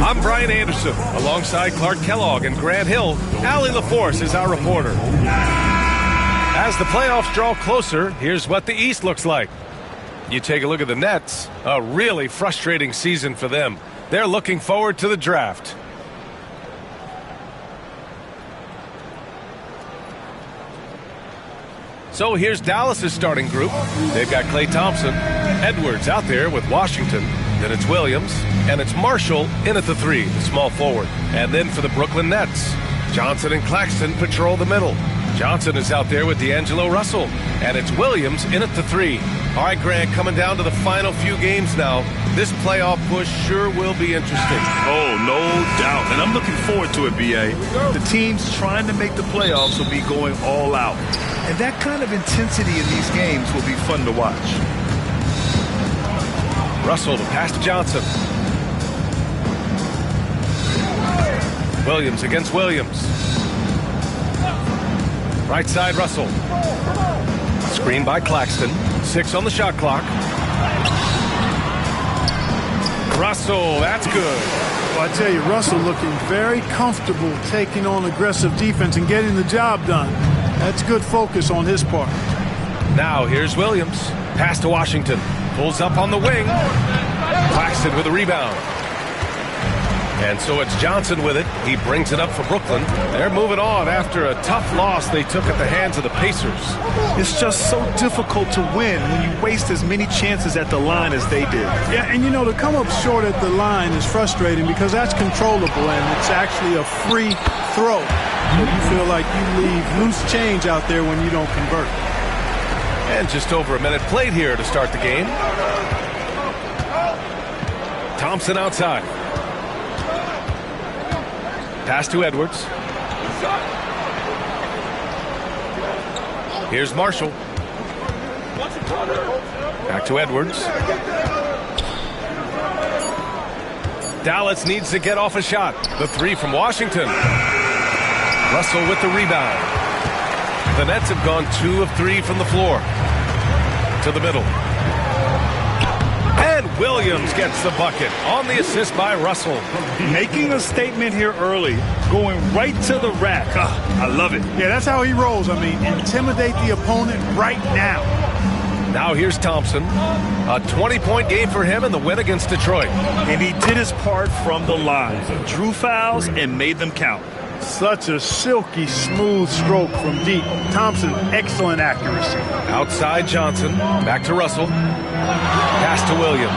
I'm Brian Anderson, alongside Clark Kellogg and Grant Hill. Allie LaForce is our reporter. As the playoffs draw closer, here's what the East looks like. You take a look at the Nets, a really frustrating season for them. They're looking forward to the draft. So here's Dallas's starting group. They've got Klay Thompson, Edwards out there with Washington. Then it's Williams, and it's Marshall in at the 3, the small forward. And then for the Brooklyn Nets, Johnson and Claxton patrol the middle. Johnson is out there with D'Angelo Russell, and it's Williams in at the 3. All right, Grant, coming down to the final few games now. This playoff push sure will be interesting. Oh, no doubt. And I'm looking forward to it, B.A. The teams trying to make the playoffs will be going all out. And that kind of intensity in these games will be fun to watch. Russell to pass to Johnson. Williams against Williams. Right side, Russell. Screen by Claxton. 6 on the shot clock. Russell, that's good. Well, I tell you, Russell looking very comfortable taking on aggressive defense and getting the job done. That's good focus on his part. Now here's Williams. Pass to Washington. Pulls up on the wing. Claxton with a rebound. And so it's Johnson with it. He brings it up for Brooklyn. They're moving on after a tough loss they took at the hands of the Pacers. It's just so difficult to win when you waste as many chances at the line as they did. Yeah, and you know, to come up short at the line is frustrating because that's controllable and it's actually a free throw. So you feel like you leave loose change out there when you don't convert. And just over a minute played here to start the game. Thompson outside. Pass to Edwards. Here's Marshall. Back to Edwards. Dallas needs to get off a shot. The 3 from Washington. Russell with the rebound. The Nets have gone 2 of 3 from the floor. To the middle. And Williams gets the bucket on the assist by Russell. Making a statement here early, going right to the rack. I love it. Yeah, that's how he rolls. I mean, intimidate the opponent right now. Now here's Thompson. A 20-point game for him in the win against Detroit. And he did his part from the line. Drew fouls and made them count. Such a silky, smooth stroke from deep. Thompson, excellent accuracy. Outside Johnson. Back to Russell. Pass to Williams.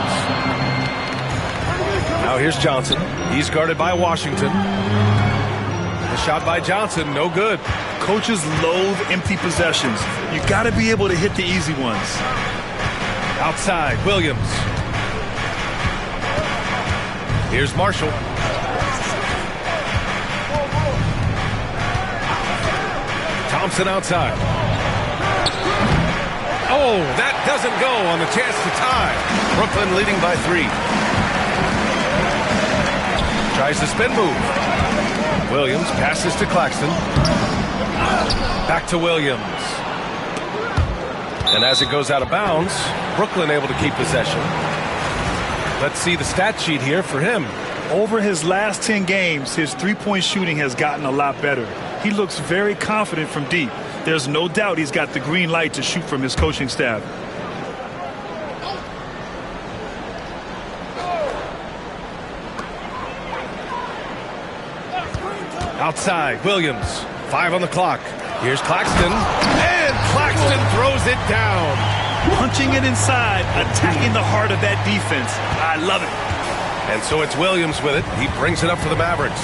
Now here's Johnson. He's guarded by Washington. The shot by Johnson, no good. Coaches loathe empty possessions. You got to be able to hit the easy ones. Outside, Williams. Here's Marshall. Thompson outside. Oh, that doesn't go on the chance to tie. Brooklyn leading by 3. Tries the spin move. Williams passes to Claxton. Back to Williams. And as it goes out of bounds, Brooklyn able to keep possession. Let's see the stat sheet here for him. Over his last 10 games, his three-point shooting has gotten a lot better. He looks very confident from deep. There's no doubt he's got the green light to shoot from his coaching staff. Outside, Williams. 5 on the clock. Here's Claxton. And Claxton throws it down. Punching it inside, attacking the heart of that defense. I love it. And so it's Williams with it. He brings it up for the Mavericks.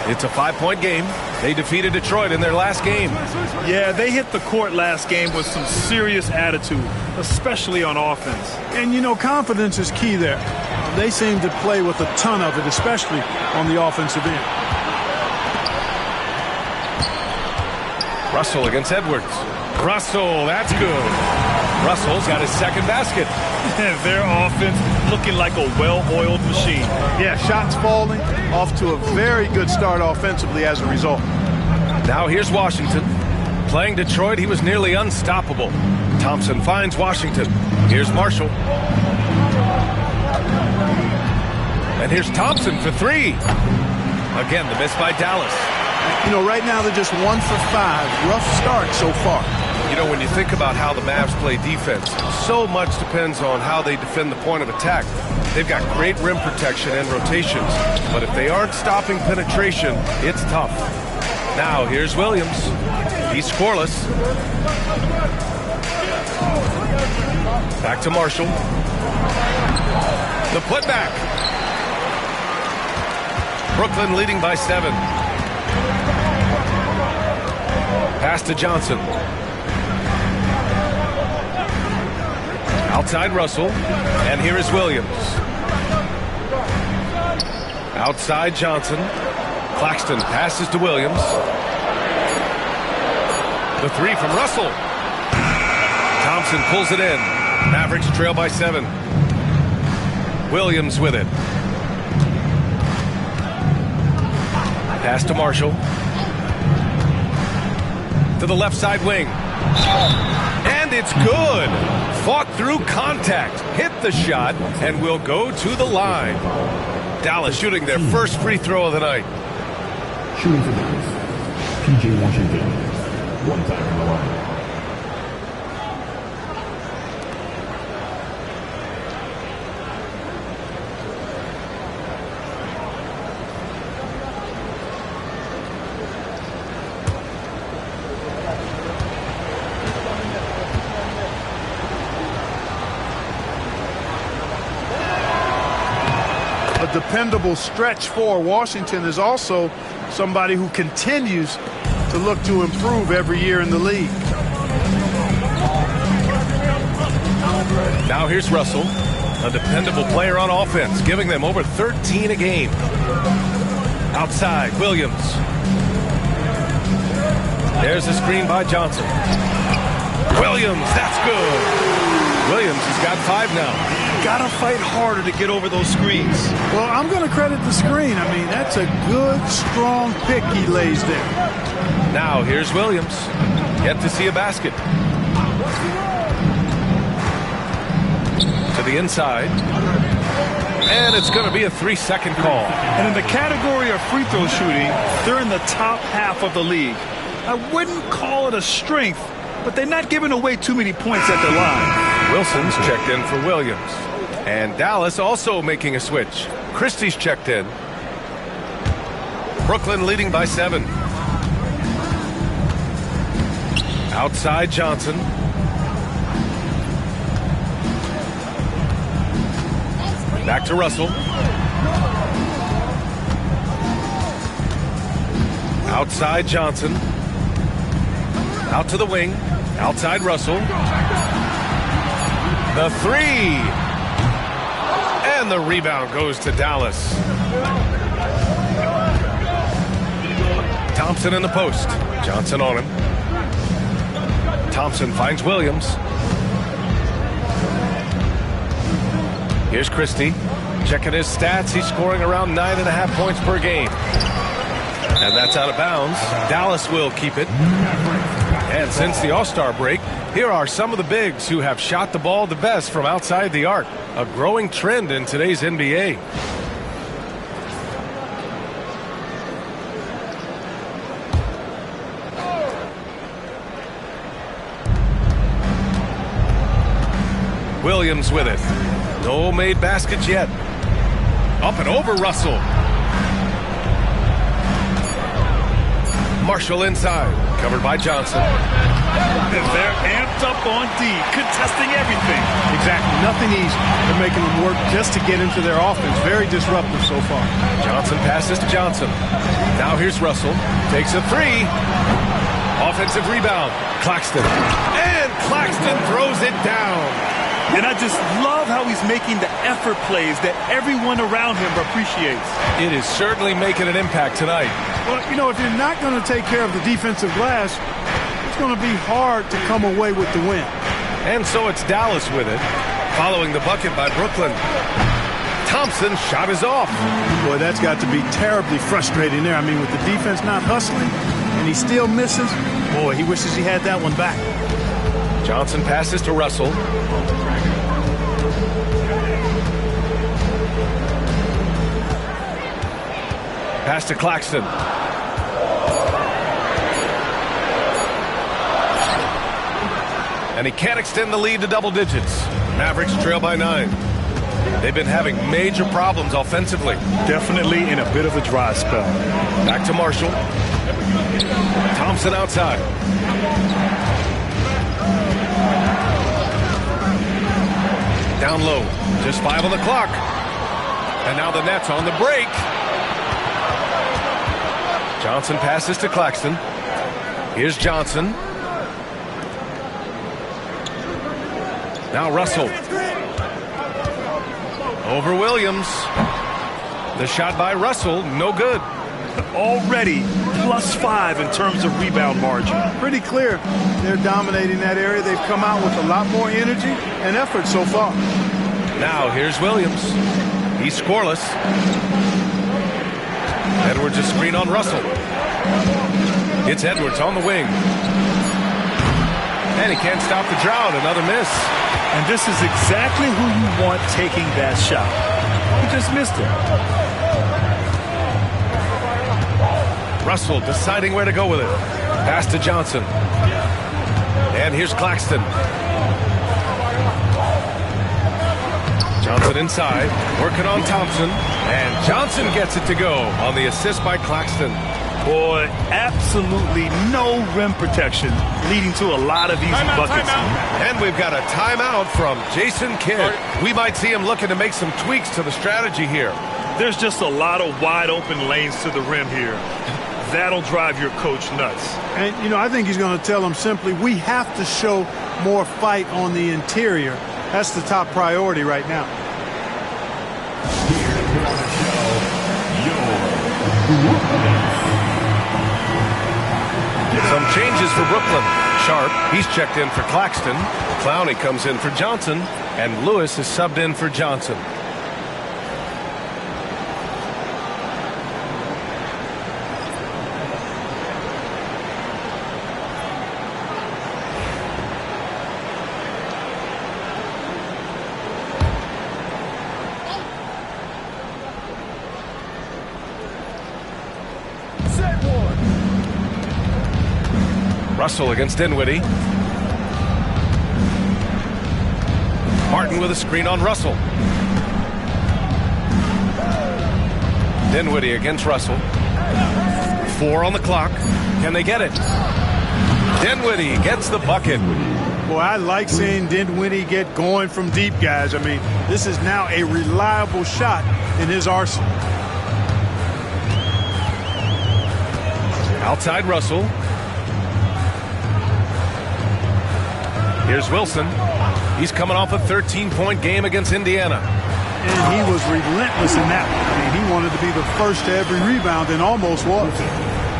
It's a 5-point game. They defeated Detroit in their last game. Yeah, they hit the court last game with some serious attitude, especially on offense. And, you know, confidence is key there. They seem to play with a ton of it, especially on the offensive end. Russell against Edwards. Russell, that's good. Russell's got his second basket. Their offense looking like a well-oiled machine. Yeah, shots falling, off to a very good start offensively as a result. Now here's Washington. Playing Detroit, he was nearly unstoppable. Thompson finds Washington. Here's Marshall. And here's Thompson for three. Again, the miss by Dallas. You know, right now they're just 1 for 5. Rough start so far. You know, when you think about how the Mavs play defense, so much depends on how they defend the point of attack. They've got great rim protection and rotations, but if they aren't stopping penetration, it's tough. Now, here's Williams. He's scoreless. Back to Marshall. The putback. Brooklyn leading by 7. Pass to Johnson. Outside Russell. And here is Williams. Outside Johnson. Claxton passes to Williams. The three from Russell. Thompson pulls it in. Mavericks trail by 7. Williams with it. Pass to Marshall. To the left side wing. And it's good. Fought through contact. Hit the shot and will go to the line. Dallas shooting their first free throw of the night. Shooting for Dallas, P.J. Washington. 1 time on the line. A dependable stretch for Washington is also somebody who continues to look to improve every year in the league. Now here's Russell, a dependable player on offense, giving them over 13 a game. Outside, Williams. There's a screen by Johnson. Williams, that's good. Williams has got 5 now. Gotta fight harder to get over those screens. Well, I'm going to credit the screen. I mean, that's a good, strong pick he lays there. Now, here's Williams. Yet to see a basket. To the inside. And it's going to be a 3-second call. And in the category of free throw shooting, they're in the top half of the league. I wouldn't call it a strength, but they're not giving away too many points at the line. Wilson's checked in for Williams. And Dallas also making a switch. Christie's checked in. Brooklyn leading by 7. Outside Johnson. Back to Russell. Outside Johnson. Out to the wing. Outside Russell. The three. And the rebound goes to Dallas. Thompson in the post. Johnson on him. Thompson finds Williams. Here's Christie. Checking his stats. He's scoring around 9.5 points per game. And that's out of bounds. Dallas will keep it. And since the All-Star break, here are some of the bigs who have shot the ball the best from outside the arc. A growing trend in today's NBA. Williams with it. No made baskets yet. Up and over Russell. Marshall inside. Covered by Johnson. They're amped up on D, contesting everything. Exactly. Nothing easy. They're making them work just to get into their offense. Very disruptive so far. Johnson passes to Johnson. Now here's Russell. Takes a three. Offensive rebound. Claxton. And Claxton throws it down. And I just love how he's making the effort plays that everyone around him appreciates. It is certainly making an impact tonight. Well, you know, if you're not going to take care of the defensive glass, it's going to be hard to come away with the win. And so it's Dallas with it, following the bucket by Brooklyn. Thompson's shot is off. Boy, that's got to be terribly frustrating there. I mean, with the defense not hustling and he still misses, boy, he wishes he had that one back. Johnson passes to Pass to Claxton. And he can't extend the lead to double digits. Mavericks trail by 9. They've been having major problems offensively. Definitely in a bit of a dry spell. Back to Marshall. Thompson outside. Down low. Just 5 on the clock. And now the Nets on the break. Johnson passes to Claxton. Here's Johnson. Now Russell. Over Williams. The shot by Russell, no good. Already +5 in terms of rebound margin. Pretty clear. They're dominating that area. They've come out with a lot more energy and effort so far. Now here's Williams. He's scoreless. Edwards a screen on Russell. It's Edwards on the wing. And he can't stop the drought. Another miss. And this is exactly who you want taking that shot. He just missed it. Russell deciding where to go with it. Pass to Johnson. And here's Claxton. Johnson inside, working on Thompson. And Johnson gets it to go on the assist by Claxton. Boy, absolutely no rim protection, leading to a lot of easy buckets. And we've got a timeout from Jason Kidd. We might see him looking to make some tweaks to the strategy here. There's just a lot of wide open lanes to the rim here. That'll drive your coach nuts. And, you know, I think he's going to tell them simply, we have to show more fight on the interior. That's the top priority right now. Some changes for Brooklyn. Sharp, he's checked in for Claxton. Clowney comes in for Johnson. And Lewis is subbed in for Johnson. Russell against Dinwiddie. Martin with a screen on Russell. Dinwiddie against Russell. 4 on the clock. Can they get it? Dinwiddie gets the bucket. Boy, I like seeing Dinwiddie get going from deep, guys. I mean, this is now a reliable shot in his arsenal. Outside Russell. Here's Wilson. He's coming off a 13-point game against Indiana. And he was relentless in that one. I mean, he wanted to be the first to every rebound and almost was.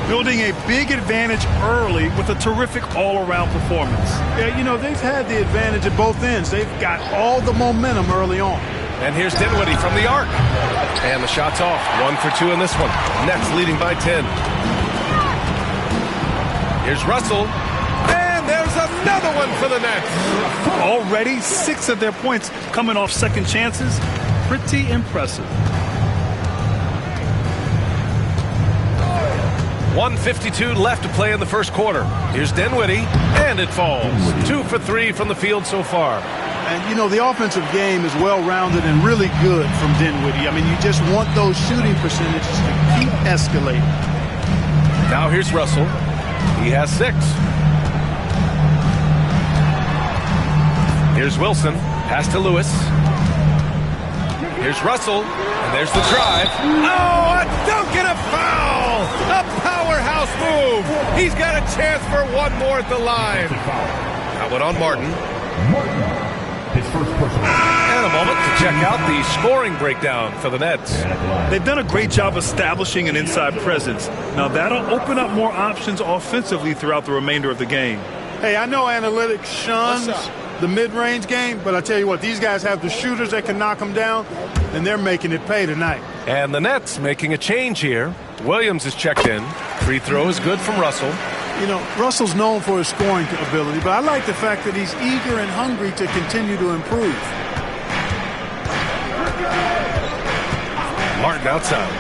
Building a big advantage early with a terrific all-around performance. Yeah, you know, they've had the advantage at both ends. They've got all the momentum early on. And here's Dinwiddie from the arc. And the shot's off. 1 for 2 in this one. Nets leading by 10. Here's Russell. There's another one for the Nets. Already 6 of their points coming off second chances. Pretty impressive. 1:52 left to play in the first quarter. Here's Dinwiddie, and it falls. 2 for 3 from the field so far. And, you know, the offensive game is well-rounded and really good from Dinwiddie. I mean, you just want those shooting percentages to keep escalating. Now here's Russell. He has 6. Here's Wilson. Pass to Lewis. Here's Russell. And there's the drive. Oh, a dunk and a foul! A powerhouse move! He's got a chance for one more at the line. That one on Martin. His first personal. And a moment to check out the scoring breakdown for the Nets. They've done a great job establishing an inside presence. Now that'll open up more options offensively throughout the remainder of the game. Hey, I know analytics shuns the mid-range game, but I tell you what, these guys have the shooters that can knock them down, and they're making it pay tonight. And the Nets making a change here. Williams is checked in. Free throw is good from Russell. You know, Russell's known for his scoring ability, but I like the fact that he's eager and hungry to continue to improve. Martin outside.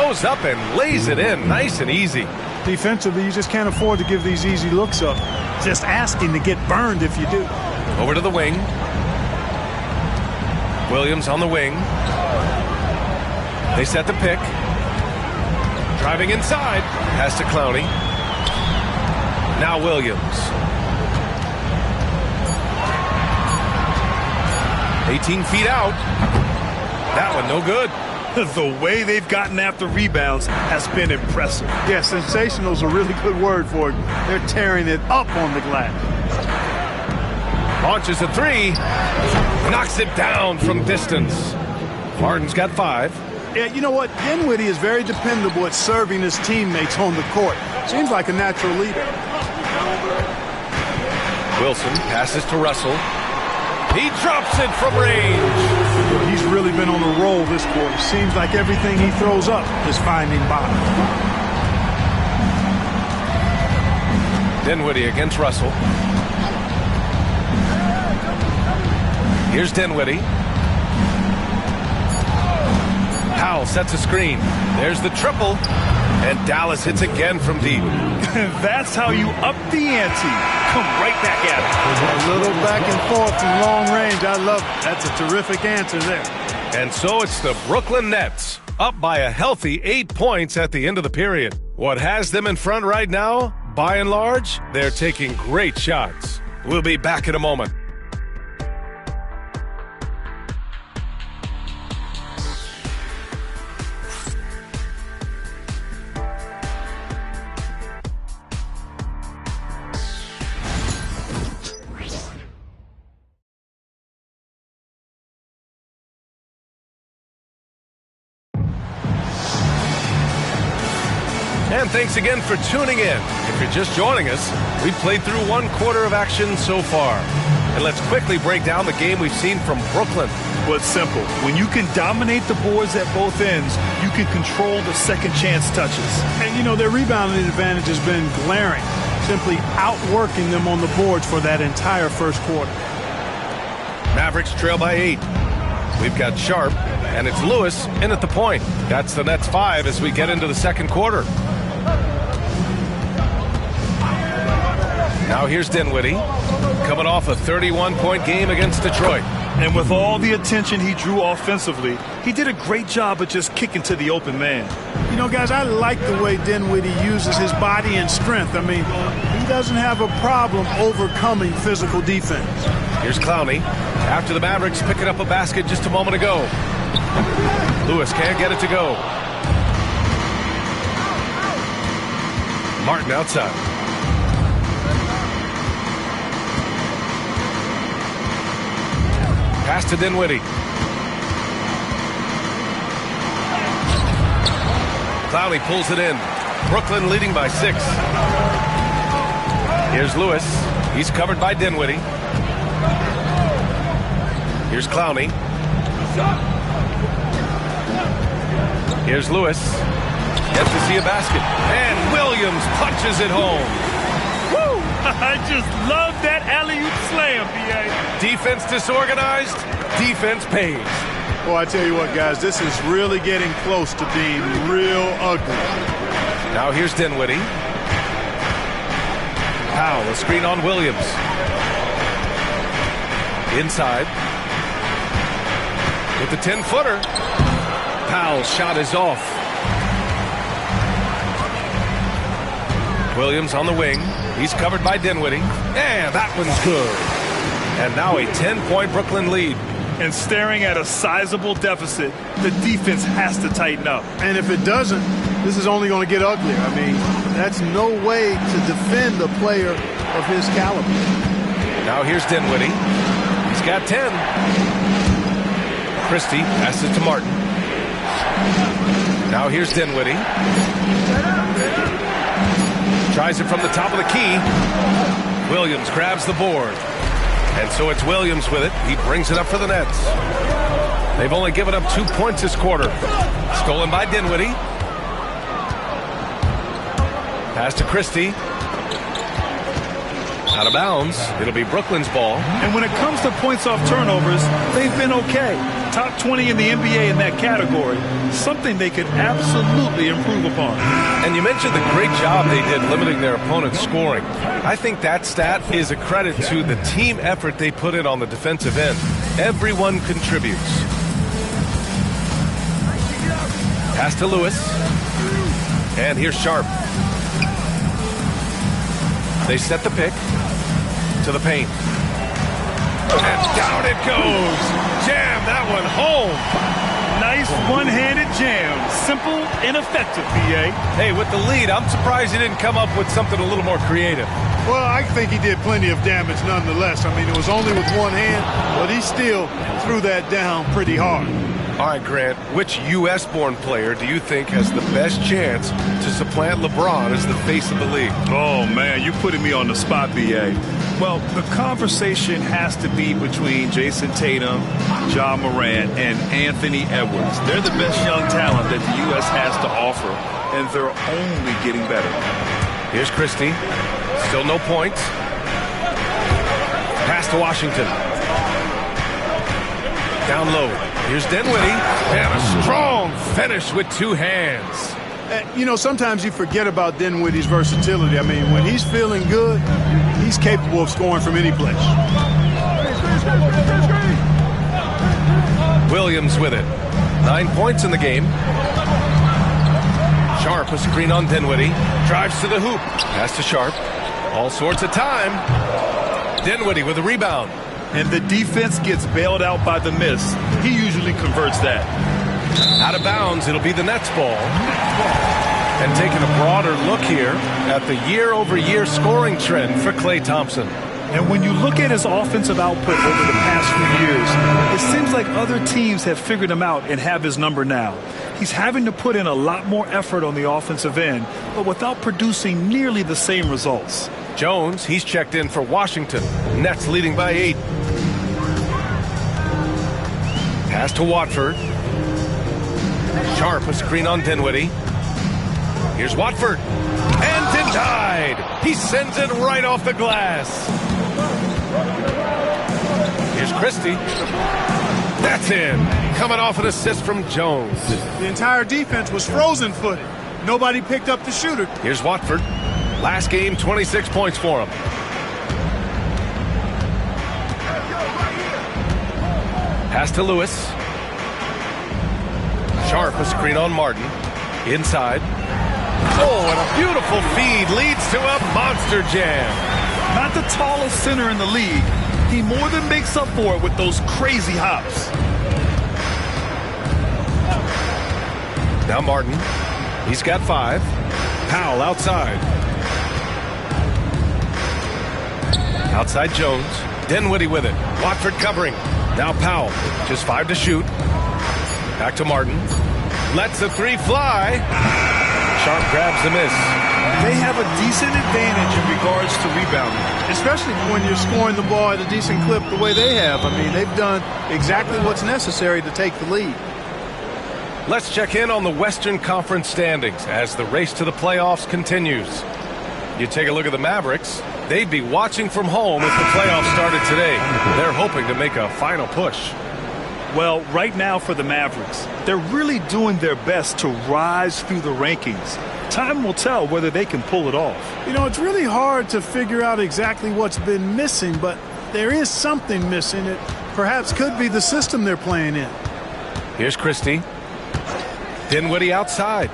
goes up and lays it in nice and easy. Defensively, you just can't afford to give these easy looks up. Just asking to get burned if you do. Over to the wing. Williams on the wing. They set the pick. Driving inside. Pass to Clowney. Now Williams. 18 feet out. That one no good. The way they've gotten after rebounds has been impressive. Yeah, sensational is a really good word for it. They're tearing it up on the glass. Launches a three. Knocks it down from distance. Harden's got 5. Yeah, you know what? Dinwiddie is very dependable at serving his teammates on the court. Seems like a natural leader. Wilson passes to Russell. He drops it from range. He's really been on a roll this quarter. Seems like everything he throws up is finding bottom. Dinwiddie against Russell. Here's Dinwiddie. Powell sets a screen. There's the triple. And Dallas hits again from deep. That's how you up the ante. Come right back at it. A little back and forth from long range. I love it. That's a terrific answer there. And so it's the Brooklyn Nets, up by a healthy 8 points at the end of the period. What has them in front right now? By and large, they're taking great shots. We'll be back in a moment. And thanks again for tuning in. If you're just joining us, we've played through 1 quarter of action so far. And let's quickly break down the game we've seen from Brooklyn. Well, it's simple. When you can dominate the boards at both ends, you can control the second chance touches. And, you know, their rebounding advantage has been glaring, simply outworking them on the boards for that entire first quarter. Mavericks trail by 8. We've got Sharp, and it's Lewis in at the point. That's the Nets 5 as we get into the second quarter. Now here's Dinwiddie, coming off a 31-point game against Detroit. And with all the attention he drew offensively, he did a great job of just kicking to the open man. You know, guys, I like the way Dinwiddie uses his body and strength. I mean, he doesn't have a problem overcoming physical defense. Here's Clowney, after the Mavericks picking up a basket just a moment ago. Lewis can't get it to go. Martin outside. Pass to Dinwiddie. Clowney pulls it in. Brooklyn leading by 6. Here's Lewis. He's covered by Dinwiddie. Here's Clowney. Here's Lewis. Gets to see a basket. And Williams punches it home. Woo! I just love that alley-oop slam, B.A. Defense disorganized, defense pays. Well, I tell you what, guys, this is really getting close to being real ugly. Now here's Dinwiddie. Powell, a screen on Williams. Inside. With the 10-footer. Powell's shot is off. Williams on the wing. He's covered by Dinwiddie. And that one's good. And now a 10-point Brooklyn lead. And staring at a sizable deficit, the defense has to tighten up. And if it doesn't, this is only going to get uglier. I mean, that's no way to defend a player of his caliber. Now here's Dinwiddie. He's got 10. Christie passes to Martin. Now here's Dinwiddie. Tries it from the top of the key. Williams grabs the board. And so it's Williams with it. He brings it up for the Nets. They've only given up 2 points this quarter. Stolen by Dinwiddie. Pass to Christie. Out of bounds. It'll be Brooklyn's ball. And when it comes to points off turnovers, they've been okay. Top 20 in the NBA in that category. Something they could absolutely improve upon. And you mentioned the great job they did limiting their opponent's scoring. I think that stat is a credit to the team effort they put in on the defensive end. Everyone contributes. Pass to Lewis. And here's Sharp. They set the pick to the paint. And down it goes. Jam that one home. Nice one-handed jam. Simple and effective, B.A. Hey, with the lead, I'm surprised he didn't come up with something a little more creative. Well, I think he did plenty of damage nonetheless. I mean, it was only with one hand, but he still threw that down pretty hard. All right, Grant, which U.S.-born player do you think has the best chance to supplant LeBron as the face of the league? Oh, man, you're putting me on the spot, B.A. Well, the conversation has to be between Jason Tatum, Ja Morant, and Anthony Edwards. They're the best young talent that the U.S. has to offer, and they're only getting better. Here's Christie. Still no points. Pass to Washington. Down low. Here's Dinwiddie. And a strong finish with two hands. You know, sometimes you forget about Dinwiddie's versatility. I mean, when he's feeling good, he's capable of scoring from any place. Williams with it. 9 points in the game. Sharp, a screen on Dinwiddie. Drives to the hoop. Pass to Sharp. All sorts of time. Dinwiddie with a rebound. And the defense gets bailed out by the miss. He usually converts that. Out of bounds, it'll be the Nets ball. And taking a broader look here at the year-over-year scoring trend for Klay Thompson. And when you look at his offensive output over the past few years, it seems like other teams have figured him out and have his number now. He's having to put in a lot more effort on the offensive end, but without producing nearly the same results. Jones, he's checked in for Washington. Nets leading by 8. Pass to Watford. Sharp, a screen on Dinwiddie. Here's Watford. And denied. He sends it right off the glass. Here's Christie. That's in. Coming off an assist from Jones. The entire defense was frozen-footed. Nobody picked up the shooter. Here's Watford. Last game, 26 points for him. Pass to Lewis. Sharp, a screen on Martin. Inside. Oh, and a beautiful feed leads to a monster jam. Not the tallest center in the league. He more than makes up for it with those crazy hops. Now Martin. He's got 5. Powell outside. Outside Jones. Dinwiddie with it. Watford covering. Now Powell. Just 5 to shoot. Back to Martin. Lets the 3 fly. Sharp grabs the miss. They have a decent advantage in regards to rebounding. Especially when you're scoring the ball at a decent clip the way they have. I mean, they've done exactly what's necessary to take the lead. Let's check in on the Western Conference standings as the race to the playoffs continues. You take a look at the Mavericks. They'd be watching from home if the playoffs started today. They're hoping to make a final push. Well, right now for the Mavericks, they're really doing their best to rise through the rankings. Time will tell whether they can pull it off. You know, it's really hard to figure out exactly what's been missing, but there is something missing. It perhaps could be the system they're playing in. Here's Christie. Dinwiddie outside.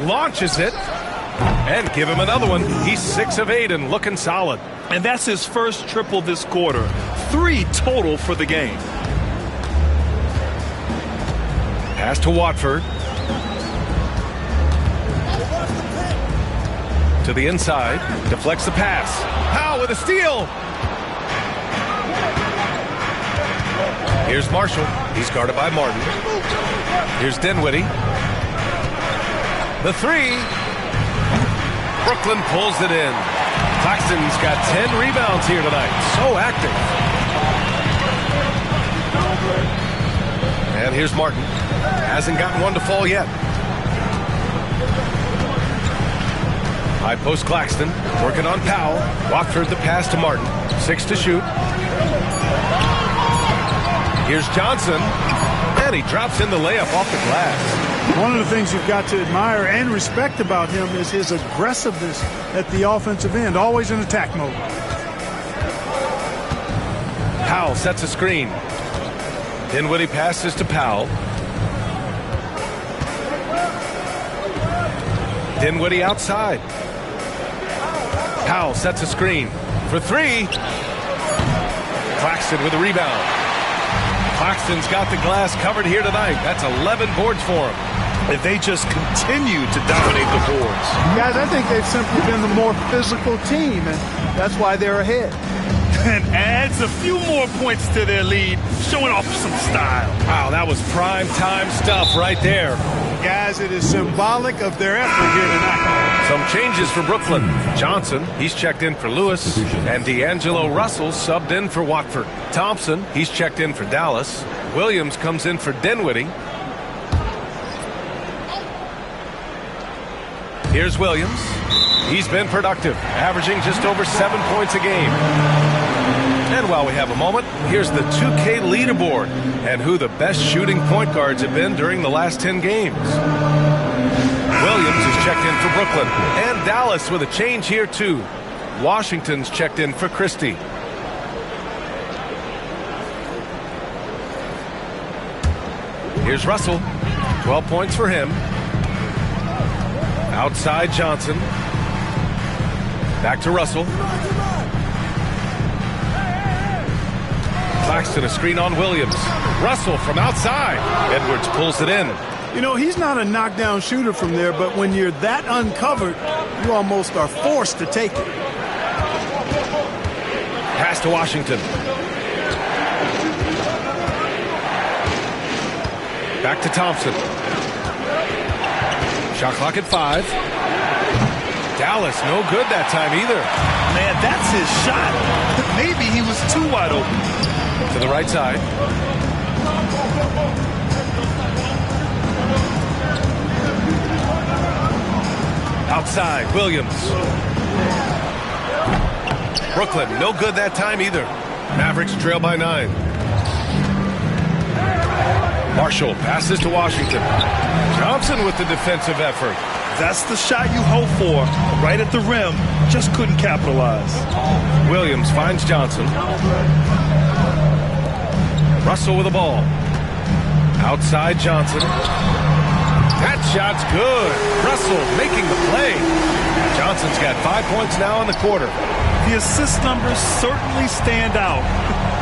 Launches it. And give him another one. He's 6 of 8 and looking solid. And that's his first triple this quarter. 3 total for the game. Pass to Watford. To the inside. Deflects the pass. Powell with a steal. Here's Marshall. He's guarded by Martin. Here's Dinwiddie. The 3. Brooklyn pulls it in. Claxton's got 10 rebounds here tonight. So active. And here's Martin. Hasn't gotten one to fall yet. High post Claxton, working on Powell. Watford the pass to Martin. 6 to shoot. Here's Johnson, and he drops in the layup off the glass. One of the things you've got to admire and respect about him is his aggressiveness at the offensive end, always in attack mode. Powell sets a screen. Dinwiddie passes to Powell. Dinwiddie outside. Powell sets a screen for 3. Claxton with a rebound. Claxton's got the glass covered here tonight. That's 11 boards for him. If they just continue to dominate the boards. Guys, I think they've simply been the more physical team, and that's why they're ahead. And adds a few more points to their lead, showing off some style. Wow, that was prime time stuff right there. Guys, it is symbolic of their effort here tonight. Some changes for Brooklyn. Johnson, he's checked in for Lewis, and D'Angelo Russell subbed in for Watford. Thompson, he's checked in for Dallas. Williams comes in for Dinwiddie. Here's Williams. He's been productive, averaging just over 7 points a game. And while we have a moment, here's the 2K leaderboard and who the best shooting point guards have been during the last 10 games. Williams is checked in for Brooklyn, and Dallas with a change here too. Washington's checked in for Christie. Here's Russell, 12 points for him. Outside Johnson. Back to Russell. Claxton a screen on Williams. Russell from outside. Edwards pulls it in. You know, he's not a knockdown shooter from there, but when you're that uncovered, you almost are forced to take it. Pass to Washington. Back to Thompson. Shot clock at 5. Dallas no good that time either. Man, that's his shot. Maybe he was too wide open. To the right side. Outside, Williams. Brooklyn, no good that time either. Mavericks trail by 9. Marshall passes to Washington. Johnson with the defensive effort. That's the shot you hope for. Right at the rim, just couldn't capitalize. Williams finds Johnson. Russell with the ball. Outside Johnson. That shot's good. Russell making the play. Johnson's got 5 points now in the quarter. The assist numbers certainly stand out.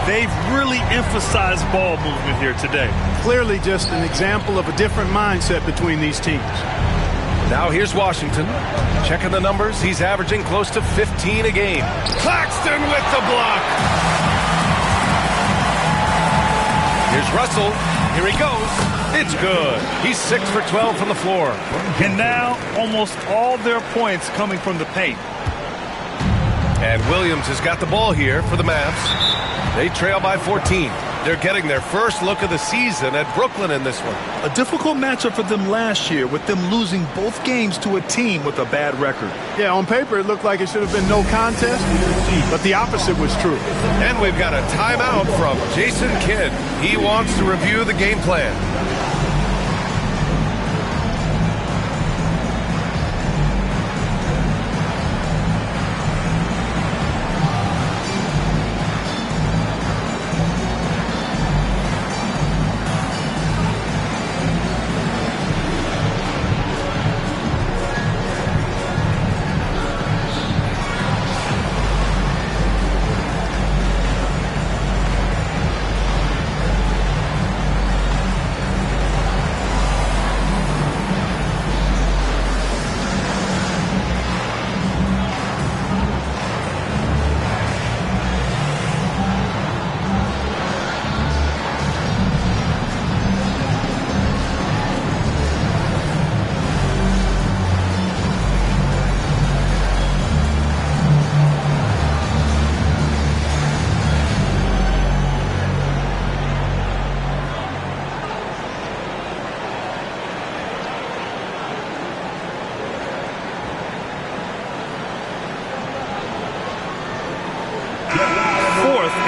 They've really emphasized ball movement here today. Clearly just an example of a different mindset between these teams. Now here's Washington. Checking the numbers. He's averaging close to 15 a game. Claxton with the block. Here's Russell. Here he goes. It's good. He's 6 for 12 from the floor. And now almost all their points coming from the paint. And Williams has got the ball here for the Mavs. They trail by 14. They're getting their first look of the season at Brooklyn in this one. A difficult matchup for them last year, with them losing both games to a team with a bad record. Yeah, on paper it looked like it should have been no contest, but the opposite was true. And we've got a timeout from Jason Kidd. He wants to review the game plan.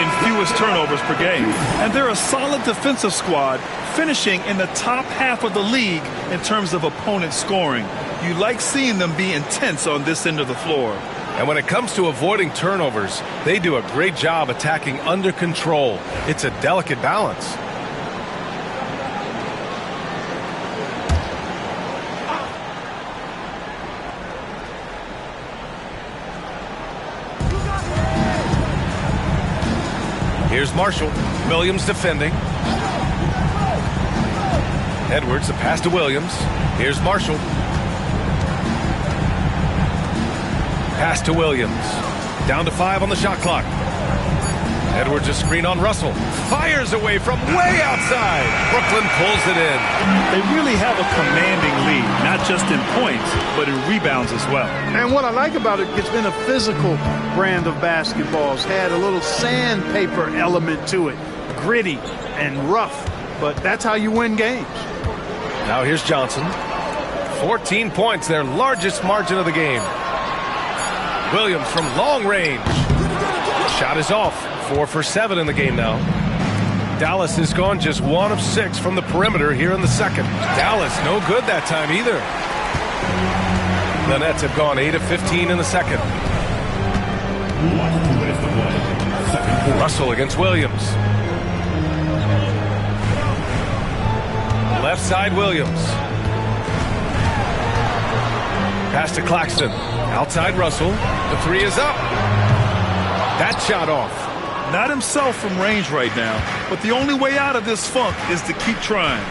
and fewest turnovers per game. And they're a solid defensive squad, finishing in the top half of the league in terms of opponent scoring. You like seeing them be intense on this end of the floor. And when it comes to avoiding turnovers, they do a great job attacking under control. It's a delicate balance. Here's Marshall. Williams defending. Edwards, the pass to Williams. Here's Marshall. Pass to Williams. Down to 5 on the shot clock. Edwards a screen on Russell. Fires away from way outside. Brooklyn pulls it in. They really have a commanding lead, not just in points, but in rebounds as well. And what I like about it, it's been a physical brand of basketball. It's had a little sandpaper element to it. Gritty and rough, but that's how you win games. Now here's Johnson. 14 points, their largest margin of the game. Williams from long range. Shot is off. 4 for 7 in the game now. Dallas has gone just 1 of 6 from the perimeter here in the second. Dallas no good that time either. The Nets have gone 8 of 15 in the second. Russell against Williams. Left side Williams. Pass to Claxton. Outside Russell. The 3 is up. That shot off. Not himself from range right now, but the only way out of this funk is to keep trying.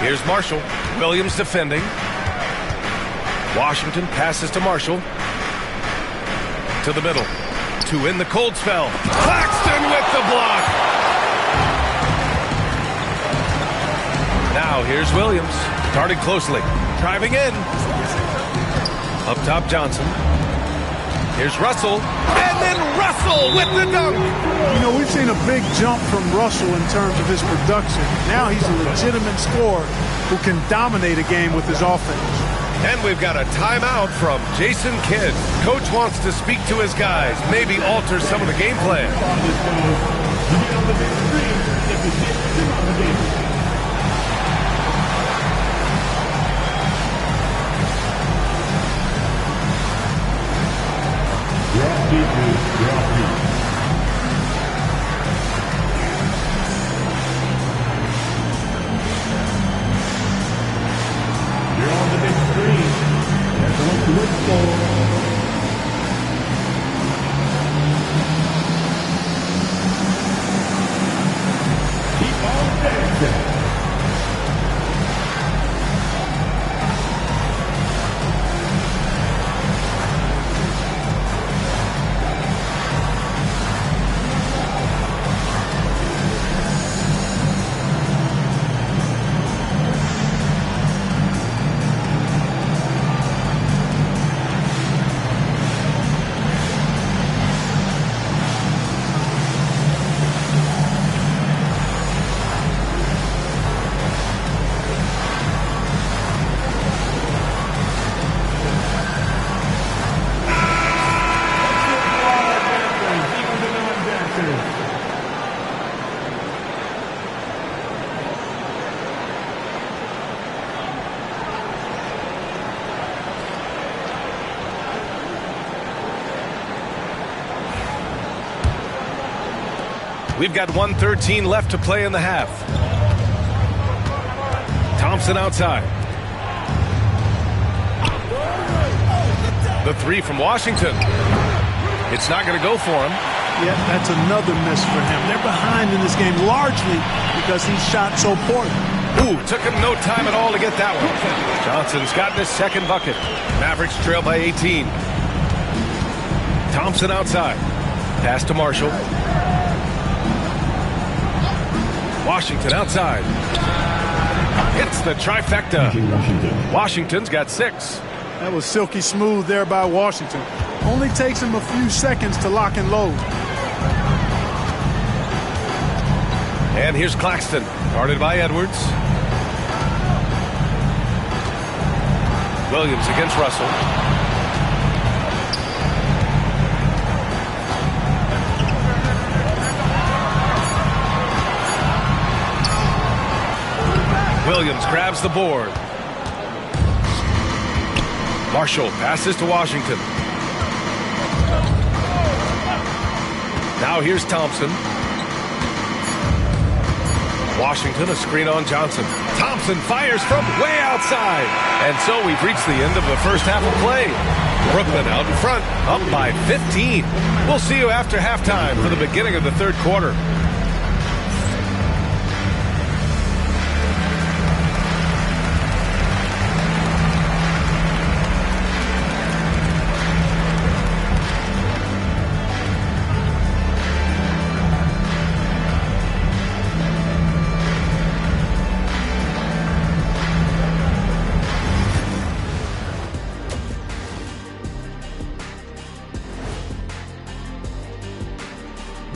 Here's Marshall. Williams defending. Washington passes to Marshall. To the middle. To in the cold spell. Claxton with the block. Now here's Williams. Guarded closely. Driving in. Up top Johnson. Here's Russell. And then Russell with the dunk. You know, we've seen a big jump from Russell in terms of his production. Now he's a legitimate scorer who can dominate a game with his offense. And we've got a timeout from Jason Kidd. Coach wants to speak to his guys, maybe alter some of the game plan. We've got 1:13 left to play in the half. Thompson outside. The 3 from Washington. It's not going to go for him. Yeah, that's another miss for him. They're behind in this game largely because he shot so poorly. Ooh, took him no time at all to get that one. Johnson's gotten his second bucket. Mavericks trail by 18. Thompson outside. Pass to Marshall. Washington outside. Hits the trifecta. Washington's got 6. That was silky smooth there by Washington. Only takes him a few seconds to lock and load. And here's Claxton, guarded by Edwards. Williams against Russell. Williams grabs the board. Marshall passes to Washington. Now here's Thompson. Washington, a screen on Johnson. Thompson fires from way outside. And so we've reached the end of the first half of play. Brooklyn out in front, up by 15. We'll see you after halftime for the beginning of the third quarter.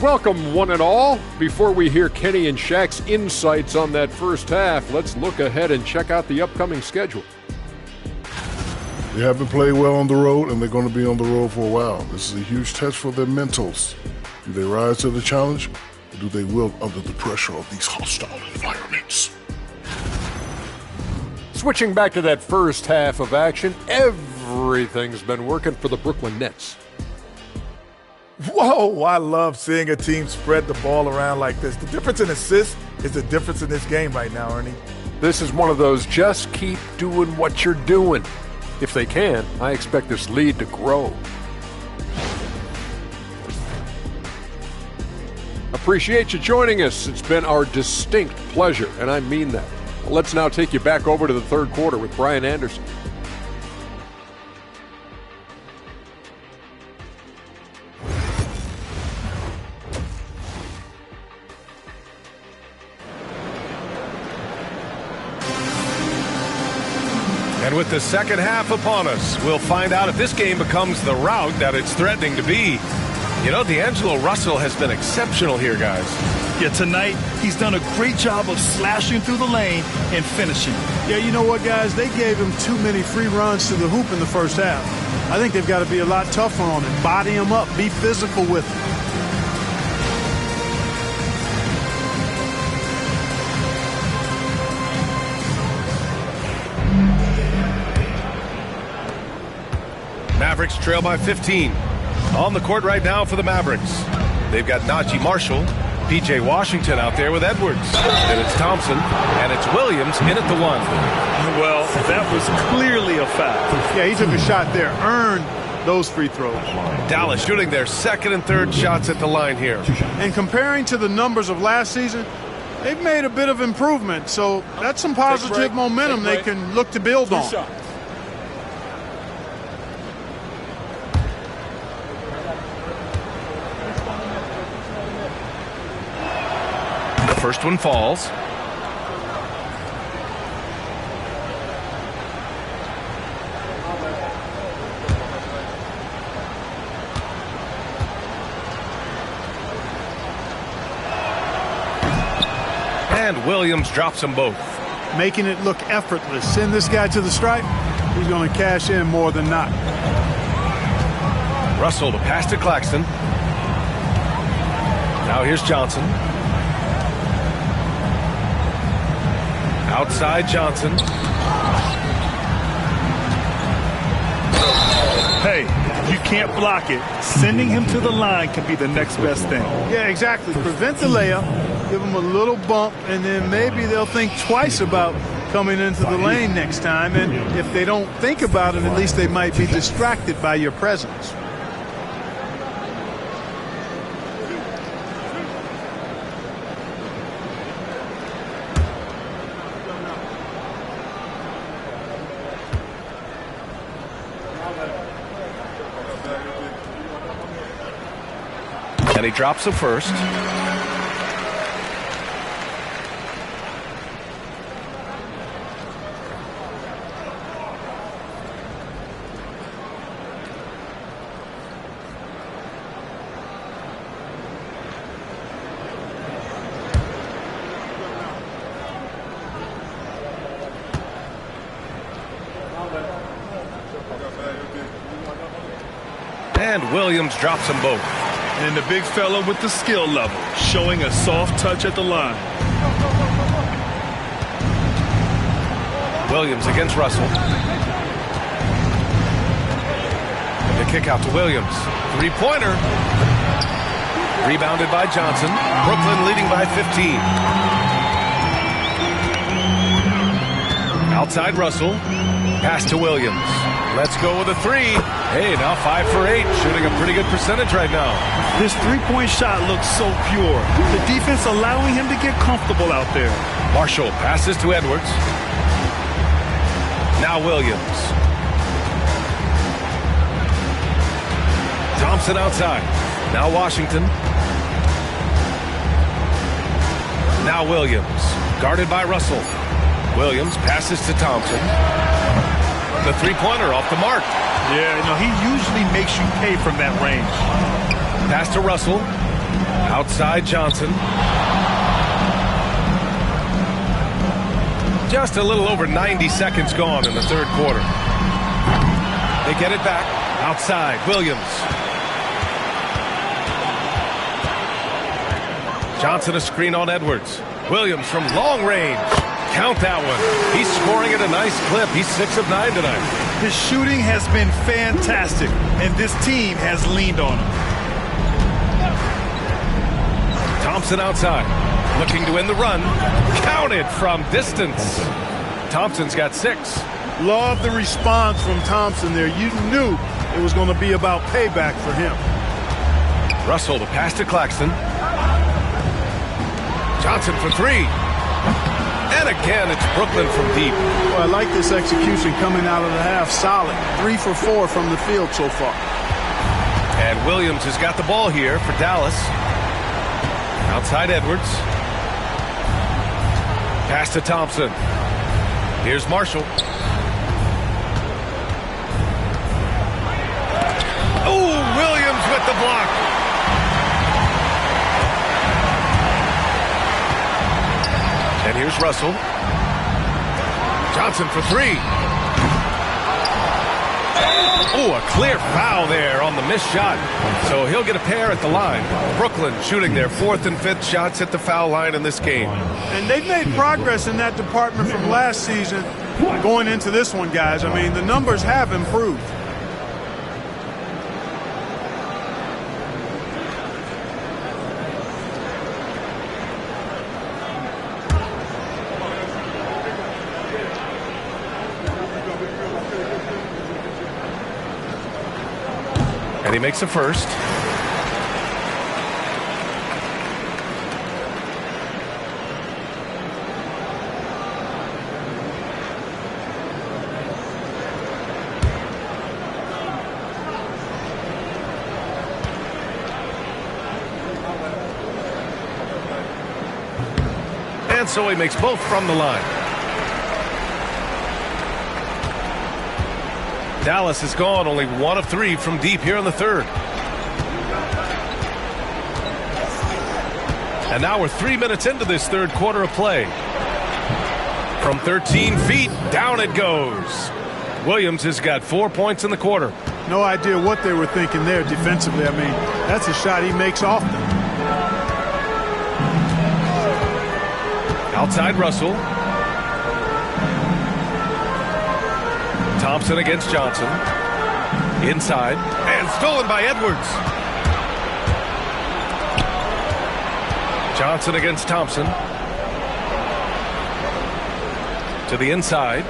Welcome, one and all. Before we hear Kenny and Shaq's insights on that first half, let's look ahead and check out the upcoming schedule. They haven't played well on the road, and they're going to be on the road for a while. This is a huge test for their mentals. Do they rise to the challenge, or do they wilt under the pressure of these hostile environments? Switching back to that first half of action, everything's been working for the Brooklyn Nets. Whoa, I love seeing a team spread the ball around like this. The difference in assists is the difference in this game right now, Ernie. This is one of those just keep doing what you're doing. If they can, I expect this lead to grow. Appreciate you joining us. It's been our distinct pleasure, and I mean that. Let's now take you back over to the third quarter with Brian Anderson. And with the second half upon us, we'll find out if this game becomes the rout that it's threatening to be. You know, D'Angelo Russell has been exceptional here, guys. Yeah, tonight he's done a great job of slashing through the lane and finishing. Yeah, you know what, guys? They gave him too many free runs to the hoop in the first half. I think they've got to be a lot tougher on him. Body him up. Be physical with him. Mavericks trail by 15. On the court right now for the Mavericks. They've got Najee Marshall, P.J. Washington out there with Edwards. Then it's Thompson, and it's Williams in at the one. Well, that was clearly a foul. Yeah, he took a shot there. Earned those free throws. Dallas shooting their second and third shots at the line here. And comparing to the numbers of last season, they've made a bit of improvement. So that's some positive momentum they can look to build on. First one falls. And Williams drops them both. Making it look effortless. Send this guy to the stripe. He's going to cash in more than not. Russell to pass to Claxton. Now here's Johnson. Outside Johnson. Hey, you can't block it. Sending him to the line can be the next best thing. Yeah, exactly. Prevent the layup, give him a little bump, and then maybe they'll think twice about coming into the lane next time. And if they don't think about it, at least they might be distracted by your presence. And he drops the first. And Williams drops them both. And the big fella with the skill level, showing a soft touch at the line. Williams against Russell. The kick out to Williams. Three-pointer. Rebounded by Johnson. Brooklyn leading by 15. Outside Russell. Pass to Williams. Let's go with a three. Hey, now 5 for 8. Shooting a pretty good percentage right now. This three-point shot looks so pure. The defense allowing him to get comfortable out there. Marshall passes to Edwards. Now Williams. Thompson outside. Now Washington. Now Williams. Guarded by Russell. Williams passes to Thompson. The three-pointer off the mark. Yeah, he usually makes you pay from that range. Pass to Russell. Outside Johnson. Just a little over 90 seconds gone in the third quarter. They get it back. Outside, Williams. Johnson a screen on Edwards. Williams from long range. Count that one. He's scoring at a nice clip. He's 6 of 9 tonight. His shooting has been fantastic, and this team has leaned on him. Thompson outside. Looking to win the run. Counted from distance. Thompson's got 6. Love the response from Thompson there. You knew it was going to be about payback for him. Russell to pass to Claxton. Johnson for 3. And again, it's Brooklyn from deep. Well, I like this execution coming out of the half. Solid. 3 for 4 from the field so far. And Williams has got the ball here for Dallas. Outside Edwards. Pass to Thompson. Here's Marshall. Oh, Williams with the block. And here's Russell. Johnson for 3. Oh, a clear foul there on the missed shot. So he'll get a pair at the line. Brooklyn shooting their 4th and 5th shots at the foul line in this game. And they've made progress in that department from last season going into this one, guys. I mean, the numbers have improved. And he makes a first. And so he makes both from the line. Dallas has gone only 1 of 3 from deep here in the third. And now we're 3 minutes into this third quarter of play. From 13 feet, down it goes. Williams has got 4 points in the quarter. No idea what they were thinking there defensively. I mean, that's a shot he makes often. Outside Russell. Thompson against Johnson. Inside. And stolen by Edwards. Johnson against Thompson. To the inside.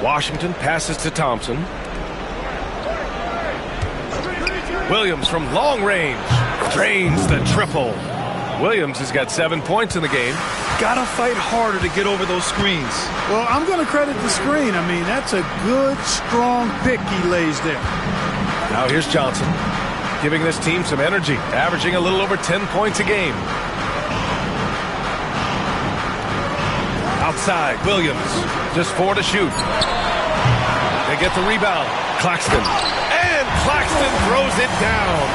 Washington passes to Thompson. Williams from long range. Drains the triple. Williams has got 7 points in the game. Gotta fight harder to get over those screens. Well, I'm going to credit the screen. I mean, that's a good, strong pick he lays there. Now here's Johnson, giving this team some energy, averaging a little over 10 points a game. Outside, Williams, just 4 to shoot. They get the rebound. Claxton. And Claxton throws it down.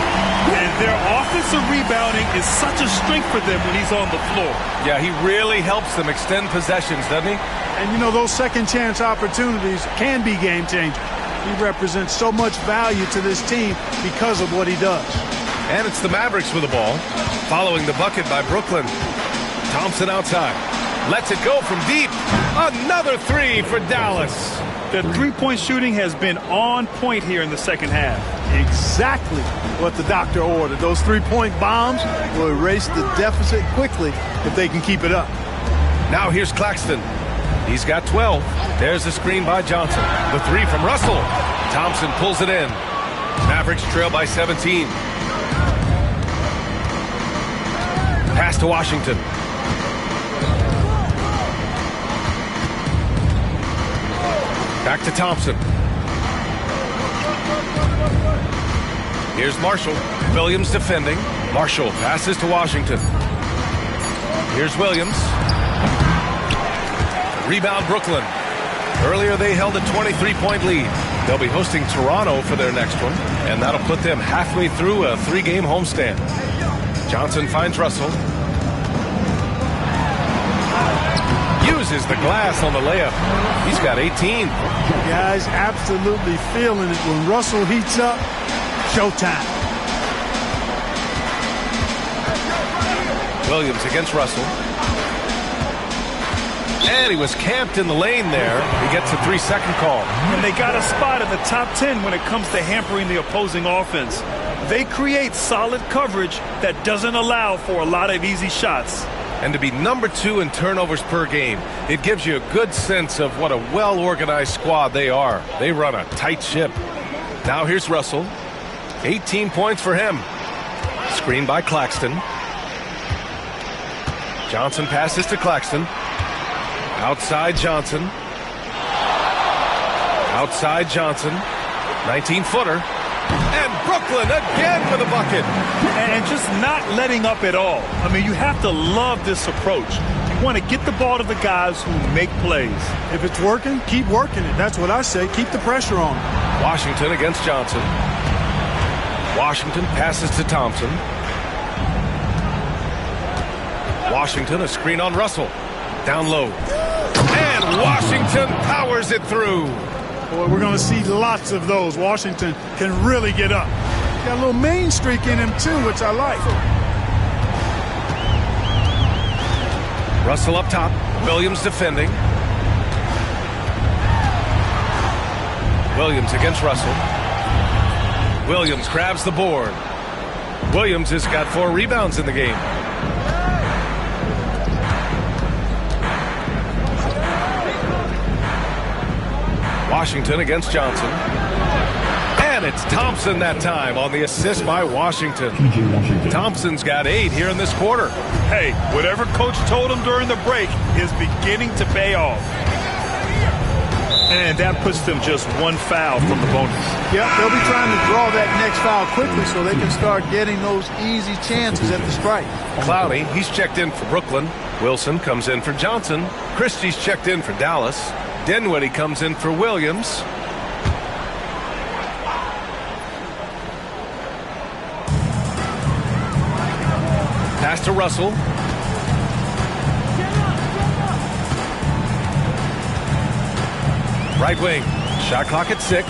And their offensive rebounding is such a strength for them when he's on the floor. Yeah, he really helps them extend possessions, doesn't he? And, you know, those second-chance opportunities can be game-changing. He represents so much value to this team because of what he does. And it's the Mavericks with the ball, following the bucket by Brooklyn. Thompson outside. Lets it go from deep. Another three for Dallas. The three-point shooting has been on point here in the second half. Exactly what the doctor ordered. Those three-point bombs will erase the deficit quickly if they can keep it up. Now here's Claxton. He's got 12. There's the screen by Johnson. The three from Russell. Thompson pulls it in. Mavericks trail by 17. Pass to Washington. Back to Thompson. Here's Marshall. Williams defending. Marshall passes to Washington. Here's Williams. Rebound Brooklyn. Earlier they held a 23-point lead. They'll be hosting Toronto for their next one, and that'll put them halfway through a 3-game homestand. Johnson finds Russell. Uses the glass on the layup. He's got 18. Guys absolutely feeling it when Russell heats up. Showtime. Williams against Russell. And he was camped in the lane there. He gets a 3-second call. And they got a spot in the top 10 when it comes to hampering the opposing offense. They create solid coverage that doesn't allow for a lot of easy shots. And to be number 2 in turnovers per game, it gives you a good sense of what a well-organized squad they are. They run a tight ship. Now here's Russell. 18 points for him. Screen by Claxton. Johnson passes to Claxton. Outside Johnson. Outside Johnson. 19-footer. And Brooklyn again with a bucket. And just not letting up at all. I mean, you have to love this approach. You want to get the ball to the guys who make plays. If it's working, keep working it. That's what I say. Keep the pressure on. Washington against Johnson. Washington passes to Thompson. Washington, a screen on Russell. Down low. And Washington powers it through. Boy, we're going to see lots of those. Washington can really get up. Got a little main streak in him, too, which I like. Russell up top. Williams defending. Williams against Russell. Williams grabs the board. Williams has got 4 rebounds in the game. Washington against Johnson. And it's Thompson that time on the assist by Washington. Thompson's got 8 here in this quarter. Hey, whatever coach told him during the break is beginning to pay off. And that puts them just 1 foul from the bonus. Yeah, they'll be trying to draw that next foul quickly so they can start getting those easy chances at the strike. Clowney, he's checked in for Brooklyn. Wilson comes in for Johnson. Christie's checked in for Dallas. Dinwiddie comes in for Williams. Pass to Russell. Right wing. Shot clock at 6.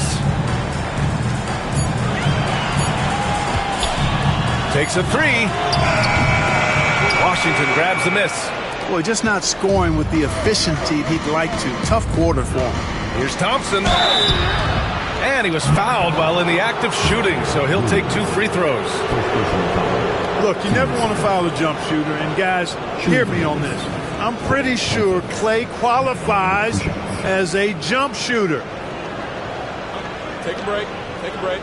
Takes a 3. Washington grabs the miss. Boy, just not scoring with the efficiency he'd like to. Tough quarter for him. Here's Thompson. And he was fouled while in the act of shooting, so he'll take 2 free throws. Look, you never want to foul a jump shooter. And, guys, hear me on this. I'm pretty sure Clay qualifies as a jump shooter. Take a break. Take a break.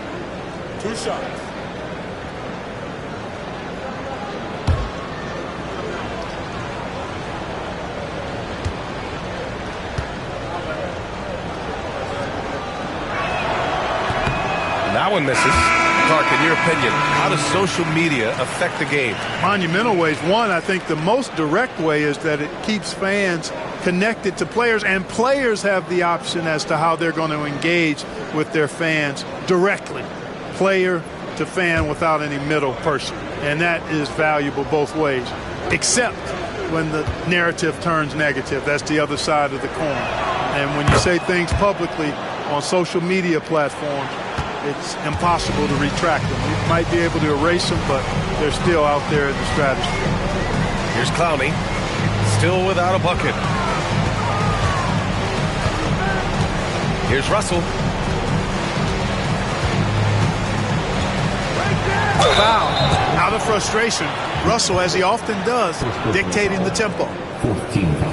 2 shots. That one misses. Clark, in your opinion, how does social media affect the game? Monumental ways. One, I think the most direct way is that it keeps fans connected to players, and players have the option as to how they're going to engage with their fans directly, player to fan, without any middle person. And that is valuable both ways, except when the narrative turns negative. That's the other side of the coin. And when you say things publicly on social media platforms, it's impossible to retract them. You might be able to erase them, but they're still out there in the stratosphere. Here's Clowney. still without a bucket. Here's Russell. Foul. Out of frustration, Russell, as he often does, dictating the tempo. 14 foul.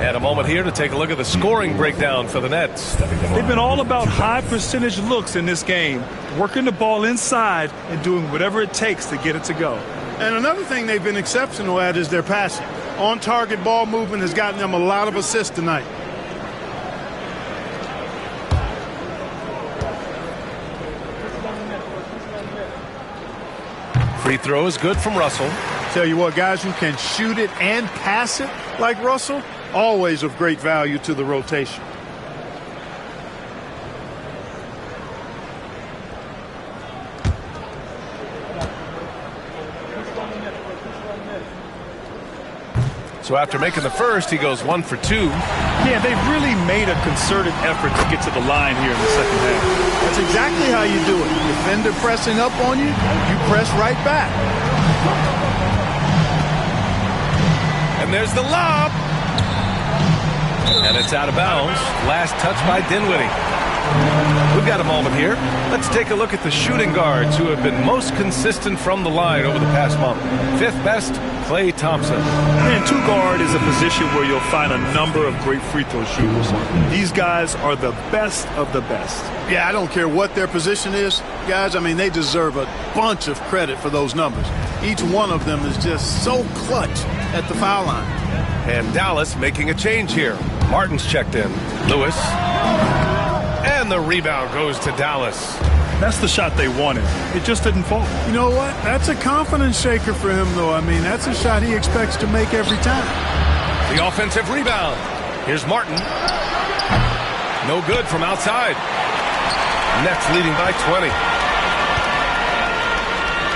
And a moment here to take a look at the scoring breakdown for the Nets. They've been all about high percentage looks in this game, working the ball inside and doing whatever it takes to get it to go. And another thing they've been exceptional at is their passing. On-target ball movement has gotten them a lot of assists tonight. Free throw is good from Russell. Tell you what, guys who can shoot it and pass it like Russell, always of great value to the rotation. So after making the first, he goes 1 for 2. Yeah, they've really made a concerted effort to get to the line here in the second half. That's exactly how you do it. Defender pressing up on you, you press right back. And there's the lob. And it's out of bounds. Last touch by Dinwiddie. We've got a moment here. Let's take a look at the shooting guards who have been most consistent from the line over the past month. Fifth best, Klay Thompson. And two guard is a position where you'll find a number of great free throw shooters. These guys are the best of the best. Yeah, I don't care what their position is, guys. I mean, they deserve a bunch of credit for those numbers. Each one of them is just so clutch at the foul line. And Dallas making a change here. Martin's checked in. Lewis. And the rebound goes to Dallas. That's the shot they wanted. It just didn't fall. You know what? That's a confidence shaker for him, though. I mean, that's a shot he expects to make every time. The offensive rebound. Here's Martin. No good from outside. Nets leading by 20.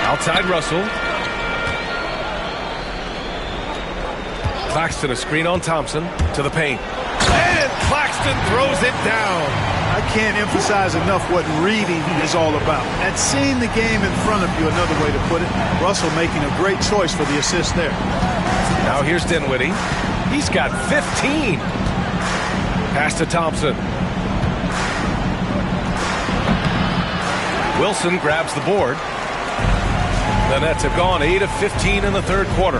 Outside Russell. Claxton a screen on Thompson to the paint. And Claxton throws it down. I can't emphasize enough what reading is all about. That's seeing the game in front of you, another way to put it. Russell making a great choice for the assist there. Now here's Dinwiddie. He's got 15. Pass to Thompson. Wilson grabs the board. The Nets have gone 8 of 15 in the third quarter.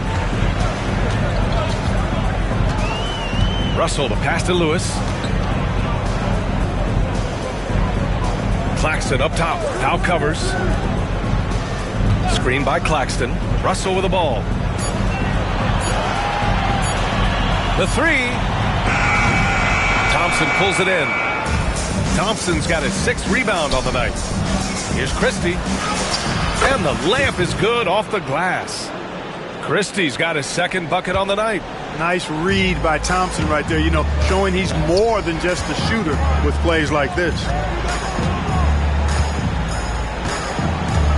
Russell, the pass to Lewis. Claxton up top. Now covers. Screen by Claxton. Russell with the ball. The three. Thompson pulls it in. Thompson's got his 6th rebound on the night. Here's Christie. And the layup is good off the glass. Christie's got his 2nd bucket on the night. Nice read by Thompson right there, you know, showing he's more than just a shooter with plays like this.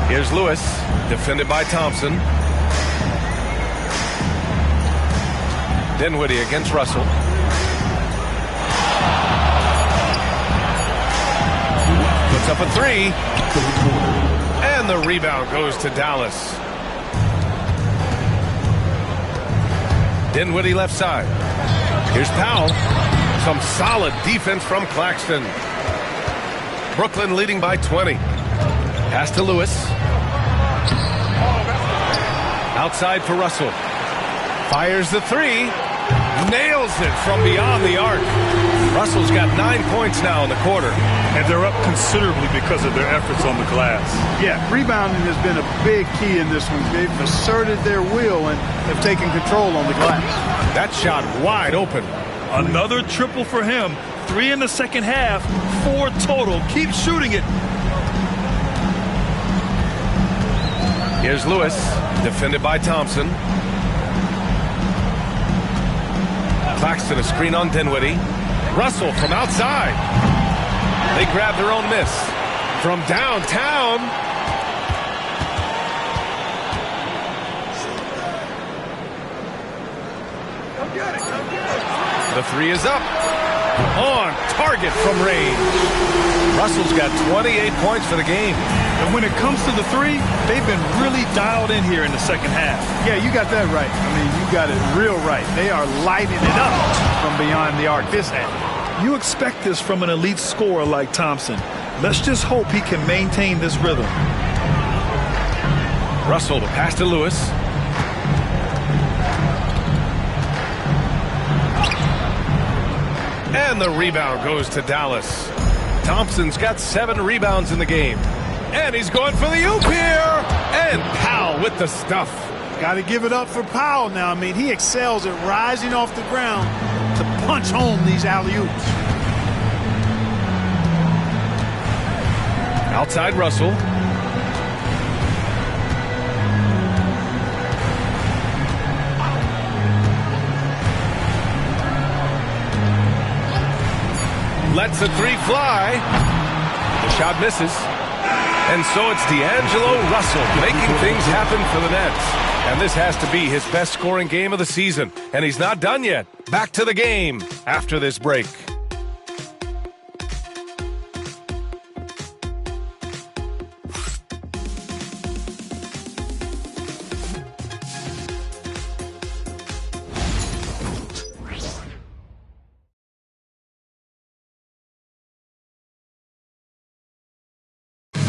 Here's Lewis, defended by Thompson. Dinwiddie against Russell. Puts up a 3. And the rebound goes to Dallas. Dinwiddie left side. Here's Powell. Some solid defense from Claxton. Brooklyn leading by 20. Pass to Lewis. Outside for Russell. Fires the 3. Nails it from beyond the arc. Russell's got 9 points now in the quarter. And they're up considerably because of their efforts on the glass. Yeah, rebounding has been a big key in this one. They've asserted their will and have taken control on the glass. That shot wide open. Another triple for him. 3 in the second half, 4 total. Keep shooting it. Here's Lewis, defended by Thompson. Claxton a screen on Dinwiddie. Russell from outside. They grab their own miss. From downtown. The 3 is up. On target from range. Russell's got 28 points for the game. And when it comes to the three, they've been really dialed in here in the second half. Yeah, you got that right. I mean, you got it real right. They are lighting it up from beyond the arc this half. You expect this from an elite scorer like Thompson. Let's just hope he can maintain this rhythm. Russell to pass to Lewis. And the rebound goes to Dallas. Thompson's got 7 rebounds in the game. And he's going for the oop here. And Powell with the stuff. Got to give it up for Powell now. I mean, he excels at rising off the ground to punch home these alley-oops. Outside Russell. Lets the three fly. The shot misses. And so it's D'Angelo Russell making things happen for the Nets. And this has to be his best scoring game of the season. And he's not done yet. Back to the game after this break.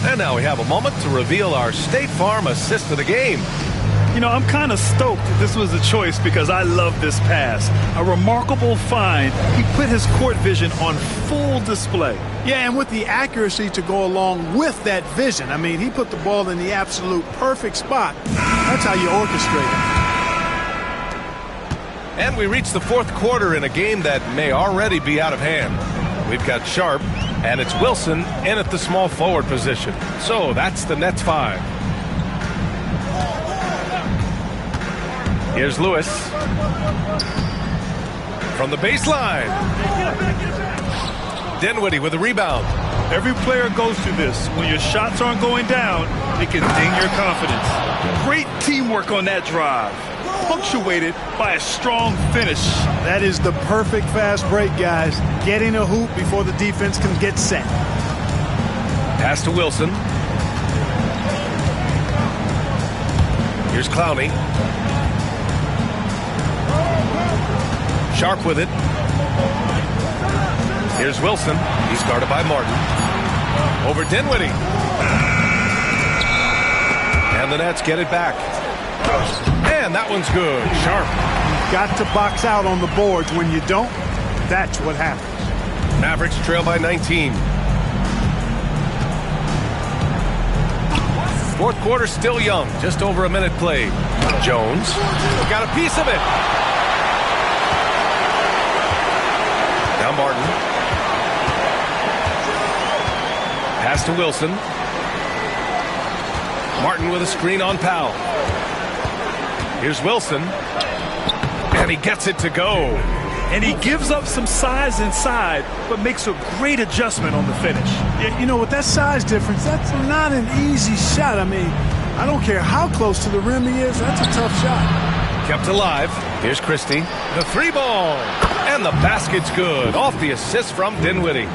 And now we have a moment to reveal our State Farm assist of the game. You know, I'm kind of stoked that this was a choice because I love this pass. A remarkable find. He put his court vision on full display. Yeah, and with the accuracy to go along with that vision. I mean, he put the ball in the absolute perfect spot. That's how you orchestrate it. And we reach the fourth quarter in a game that may already be out of hand. We've got Sharp, and it's Wilson in at the small forward position. So that's the Nets 5. Here's Lewis. From the baseline. Dinwiddie with the rebound. Every player goes through this. When your shots aren't going down, it can ding your confidence. Great teamwork on that drive. Punctuated by a strong finish. That is the perfect fast break, guys. Getting a hoop before the defense can get set. Pass to Wilson. Here's Clowney. Sharp with it. Here's Wilson. He's guarded by Martin. Over Dinwiddie. And the Nets get it back. And that one's good. Sharp. You've got to box out on the boards. When you don't, that's what happens. Mavericks trail by 19. Fourth quarter still young. Just over a minute played. Jones got a piece of it. Now Martin. Pass to Wilson. Martin with a screen on Powell. Here's Wilson. And he gets it to go. And he gives up some size inside, but makes a great adjustment on the finish. Yeah, you know, with that size difference, that's not an easy shot. I mean, I don't care how close to the rim he is. That's a tough shot. Kept alive. Here's Christie. The three ball. And the basket's good. Off the assist from Dinwiddie.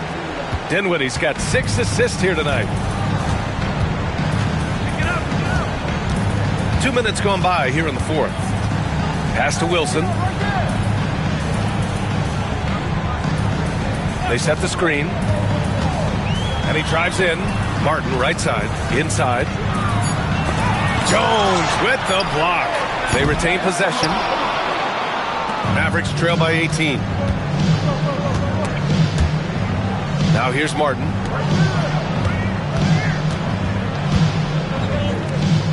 Dinwiddie's got 6 assists here tonight. 2 minutes gone by here in the fourth. Pass to Wilson. They set the screen. And he drives in. Martin right side. Inside. Jones with the block. They retain possession. Mavericks trail by 18. Now here's Martin.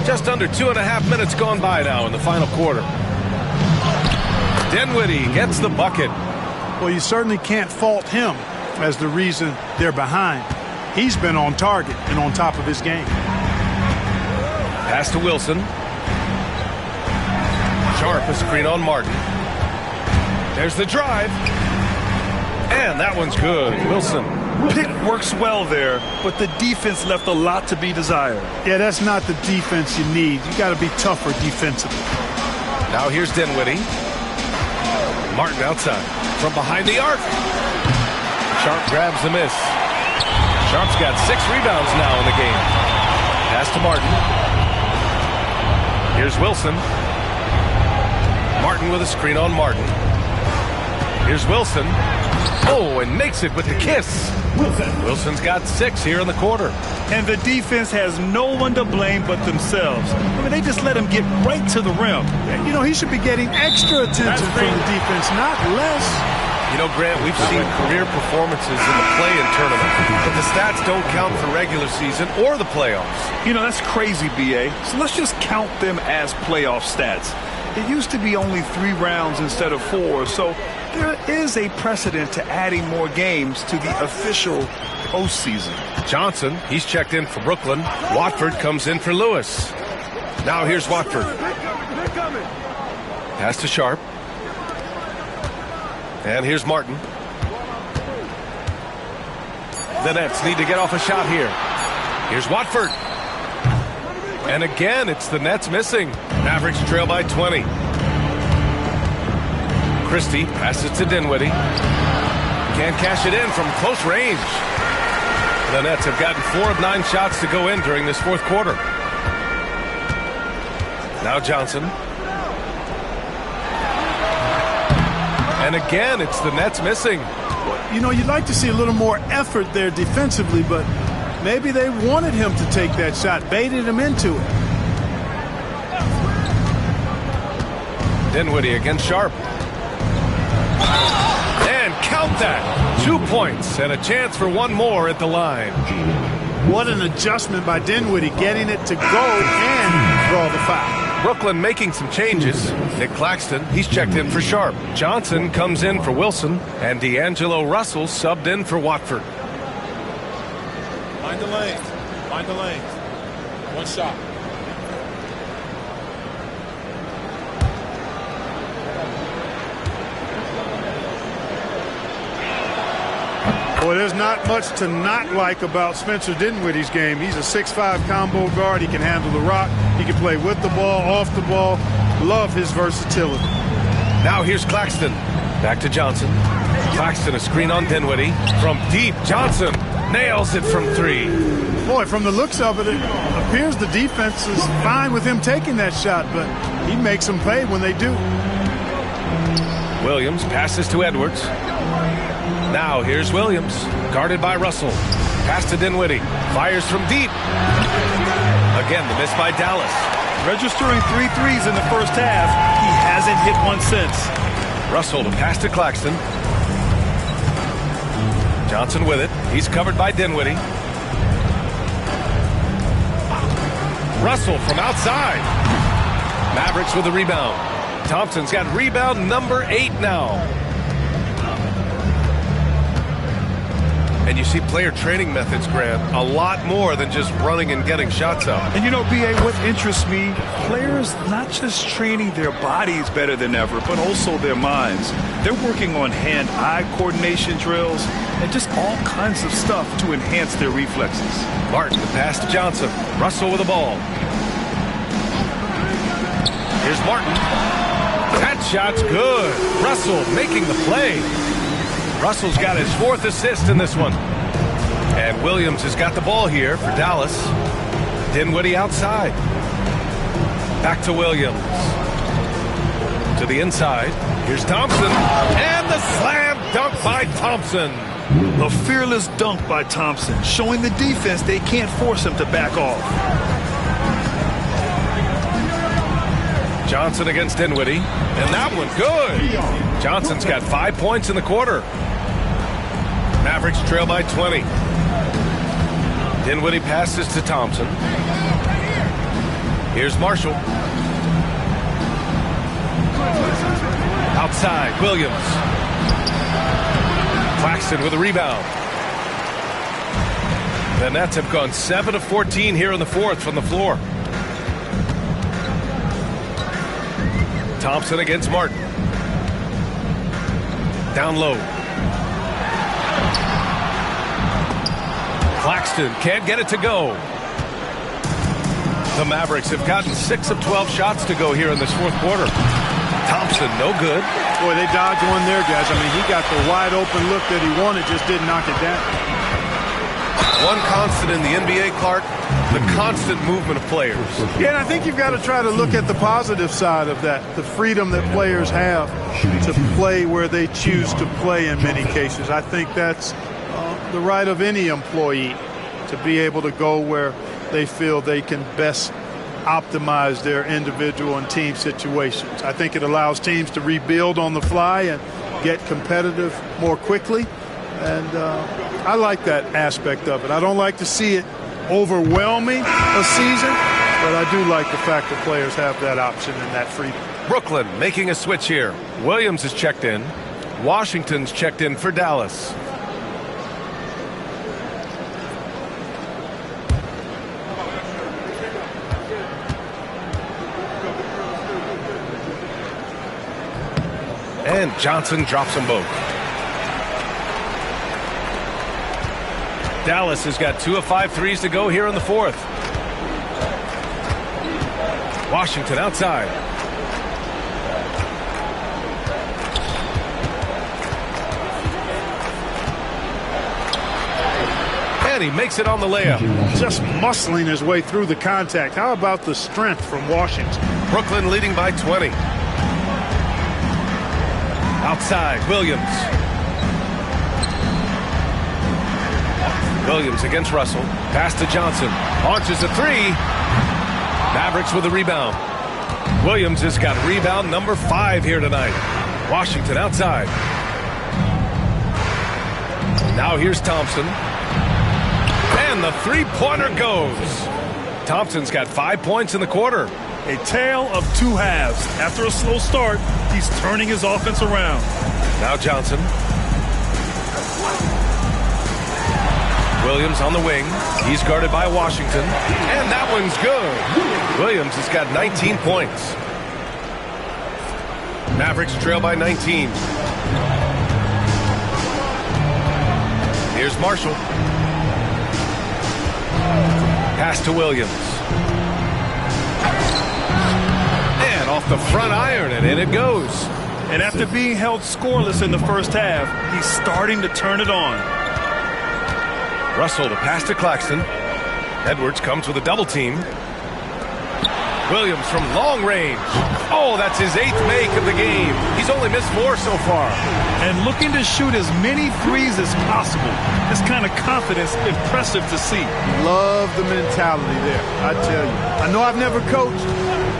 Just under 2.5 minutes gone by now in the final quarter. Dinwiddie gets the bucket. Well, you certainly can't fault him as the reason they're behind. He's been on target and on top of his game. Pass to Wilson. Sharp, a screen on Martin. There's the drive. And that one's good. Wilson. Pick works well there, but the defense left a lot to be desired. Yeah, that's not the defense you need. You got to be tougher defensively. Now here's Dinwiddie. Martin outside. From behind the arc. Sharp grabs the miss. Sharp's got 6 rebounds now in the game. Pass to Martin. Here's Wilson. Martin with a screen on Martin. Here's Wilson. Oh, and makes it with the kiss. Wilson's got 6 here in the quarter. And the defense has no one to blame but themselves. I mean, they just let him get right to the rim. And, you know, he should be getting extra attention from the defense, not less. You know, Grant, we've seen career performances in the play-in tournament, but the stats don't count for regular season or the playoffs. You know, that's crazy, B.A. So let's just count them as playoff stats. It used to be only 3 rounds instead of 4, so there is a precedent to adding more games to the official postseason. Johnson, he's checked in for Brooklyn. Watford comes in for Lewis. Now here's Watford. Pass to Sharp. And here's Martin. The Nets need to get off a shot here. Here's Watford. And again, it's the Nets missing. Mavericks trail by 20. Christie passes to Dinwiddie. Can't cash it in from close range. The Nets have gotten 4 of 9 shots to go in during this 4th quarter. Now Johnson. And again, it's the Nets missing. You know, you'd like to see a little more effort there defensively, but maybe they wanted him to take that shot, baited him into it. Dinwiddie against Sharp. And count that. 2 points and a chance for 1 more at the line. What an adjustment by Dinwiddie, getting it to go and draw the foul. Brooklyn making some changes. Nick Claxton, he's checked in for Sharp. Johnson comes in for Wilson. And D'Angelo Russell subbed in for Watford. Find the lane. Find the lane. 1 shot. Boy, there's not much to not like about Spencer Dinwiddie's game. He's a 6'5" combo guard. He can handle the rock. He can play with the ball, off the ball. Love his versatility. Now here's Claxton. Back to Johnson. Claxton a screen on Dinwiddie. From deep, Johnson nails it from 3. Boy, from the looks of it, it appears the defense is fine with him taking that shot, but he makes them pay when they do. Williams passes to Edwards. Now here's Williams, guarded by Russell. Pass to Dinwiddie, fires from deep. Again, the miss by Dallas. Registering 3 threes in the first half, he hasn't hit one since. Russell to pass to Claxton. Johnson with it. He's covered by Dinwiddie. Russell from outside. Mavericks with the rebound. Thompson's got rebound number 8 now. And you see player training methods, Grant, a lot more than just running and getting shots up. And you know, B.A., what interests me, players not just training their bodies better than ever, but also their minds. They're working on hand-eye coordination drills and just all kinds of stuff to enhance their reflexes. Martin, the pass to Johnson. Russell with the ball. Here's Martin. That shot's good. Russell making the play. Russell's got his 4th assist in this one. And Williams has got the ball here for Dallas. Dinwiddie outside. Back to Williams. To the inside. Here's Thompson. And the slam dunk by Thompson. A fearless dunk by Thompson, showing the defense they can't force him to back off. Johnson against Dinwiddie. And that one good. Johnson's got 5 points in the quarter. Mavericks trail by 20. Dinwiddie passes to Thompson. Here's Marshall. Outside, Williams. Claxton with a rebound. The Nets have gone 7 of 14 here in the 4th from the floor. Thompson against Martin. Down low. Claxton can't get it to go. The Mavericks have gotten 6 of 12 shots to go here in this 4th quarter. Thompson, no good. Boy, they dodged one there, guys. I mean, he got the wide open look that he wanted, just didn't knock it down. One constant in the NBA, Clark, the constant movement of players. Yeah, and I think you've got to try to look at the positive side of that, the freedom that players have to play where they choose to play in many cases. I think that's the right of any employee to be able to go where they feel they can best optimize their individual and team situations. I think it allows teams to rebuild on the fly and get competitive more quickly. And I like that aspect of it. I don't like to see it overwhelming a season, but I do like the fact that players have that option and that freedom. Brooklyn making a switch here. Williams is checked in. Washington's checked in for Dallas. And Johnson drops them both. Dallas has got 2 of 5 threes to go here in the fourth. Washington outside. And he makes it on the layup. Just muscling his way through the contact. How about the strength from Washington? Brooklyn leading by 20. Outside, Williams. Williams against Russell. Pass to Johnson. Launches a three. Mavericks with a rebound. Williams has got rebound number 5 here tonight. Washington outside. Now here's Thompson. And the three-pointer goes. Thompson's got 5 points in the quarter. A tale of two halves. After a slow start, he's turning his offense around. Now Johnson. Williams on the wing. He's guarded by Washington. And that one's good. Williams has got 19 points. Mavericks trail by 19. Here's Marshall. Pass to Williams. And off the front iron, and in it goes. And after being held scoreless in the first half, he's starting to turn it on. Russell to pass to Claxton. Edwards comes with a double team. Williams from long range. Oh, that's his 8th make of the game. He's only missed 4 so far. And looking to shoot as many threes as possible. This kind of confidence, impressive to see. Love the mentality there, I tell you. I know I've never coached,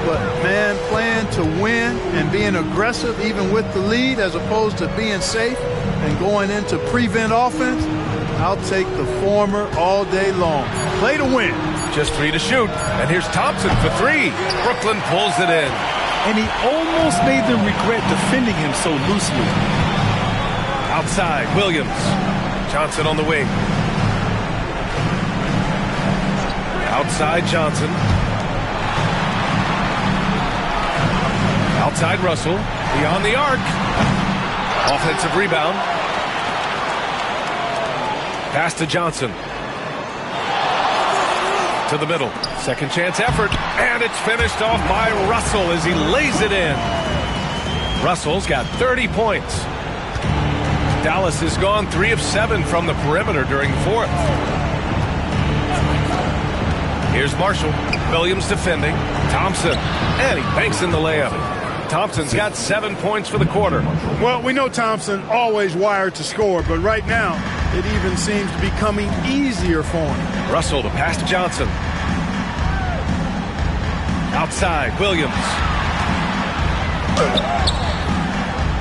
but, man, playing to win and being aggressive even with the lead as opposed to being safe and going into prevent offense, I'll take the former all day long. Play to win. Just 3 to shoot. And here's Thompson for 3. Brooklyn pulls it in. And he almost made them regret defending him so loosely. Outside, Williams. Johnson on the wing. Outside, Johnson. Outside, Russell. Beyond the arc. Offensive rebound. Pass to Johnson. To the middle. Second chance effort. And it's finished off by Russell as he lays it in. Russell's got 30 points. Dallas has gone 3 of 7 from the perimeter during the fourth. Here's Marshall. Williams defending. Thompson. And he banks in the layup. Thompson's got 7 points for the quarter. Well, we know Thompson always wired to score, but right now it even seems to be coming easier for him. Russell to pass to Johnson. Outside, Williams.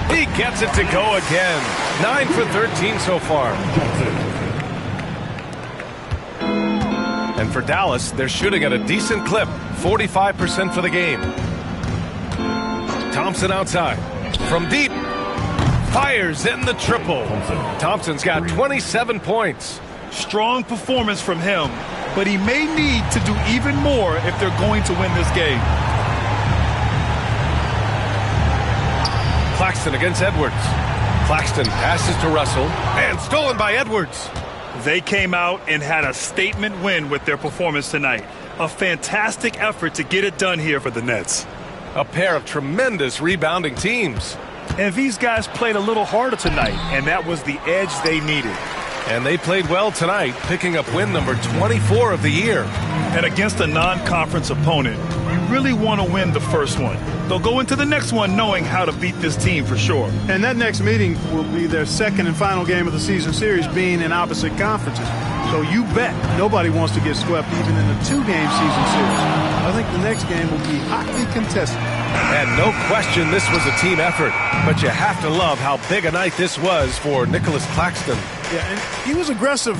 He gets it to go again. 9 for 13 so far. And for Dallas, they're shooting at a decent clip. 45% for the game. Thompson outside. From deep. Fires in the triple. Thompson's got 27 points. Strong performance from him, but he may need to do even more if they're going to win this game. Claxton against Edwards. Claxton passes to Russell, and stolen by Edwards. They came out and had a statement win with their performance tonight. A fantastic effort to get it done here for the Nets. A pair of tremendous rebounding teams. And these guys played a little harder tonight, and that was the edge they needed. And they played well tonight, picking up win number 24 of the year. And against a non-conference opponent, you really want to win the first one. They'll go into the next one knowing how to beat this team for sure. And that next meeting will be their second and final game of the season series, being in opposite conferences. So you bet nobody wants to get swept even in a 2-game season series. I think the next game will be hotly contested. And no question this was a team effort, but you have to love how big a night this was for Nicholas Claxton. Yeah, and he was aggressive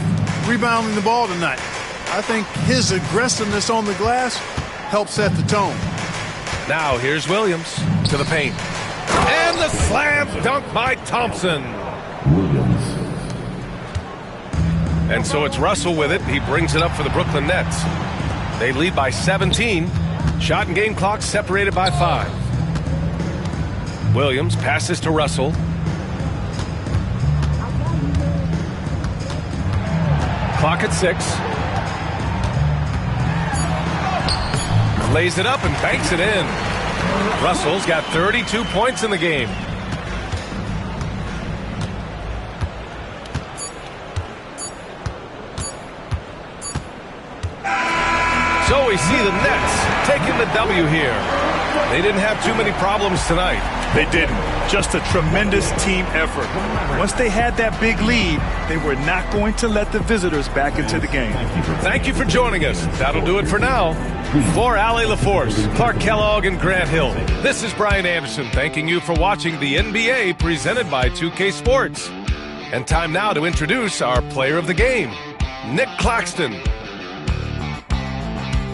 rebounding the ball tonight. I think his aggressiveness on the glass helped set the tone. Now here's Williams to the paint. And the slam dunk by Thompson. Williams. And so it's Russell with it. He brings it up for the Brooklyn Nets. They lead by 17. Shot and game clock separated by 5. Williams passes to Russell. Clock at 6. Lays it up and banks it in. Russell's got 32 points in the game. So we see the Nets taking the W here. They didn't have too many problems tonight. They didn't. Just a tremendous team effort. Once they had that big lead, they were not going to let the visitors back into the game. Thank you for joining us. That'll do it for now. For Allie LaForce, Clark Kellogg, and Grant Hill, this is Brian Anderson thanking you for watching the NBA presented by 2K Sports. And time now to introduce our player of the game, Nick Claxton.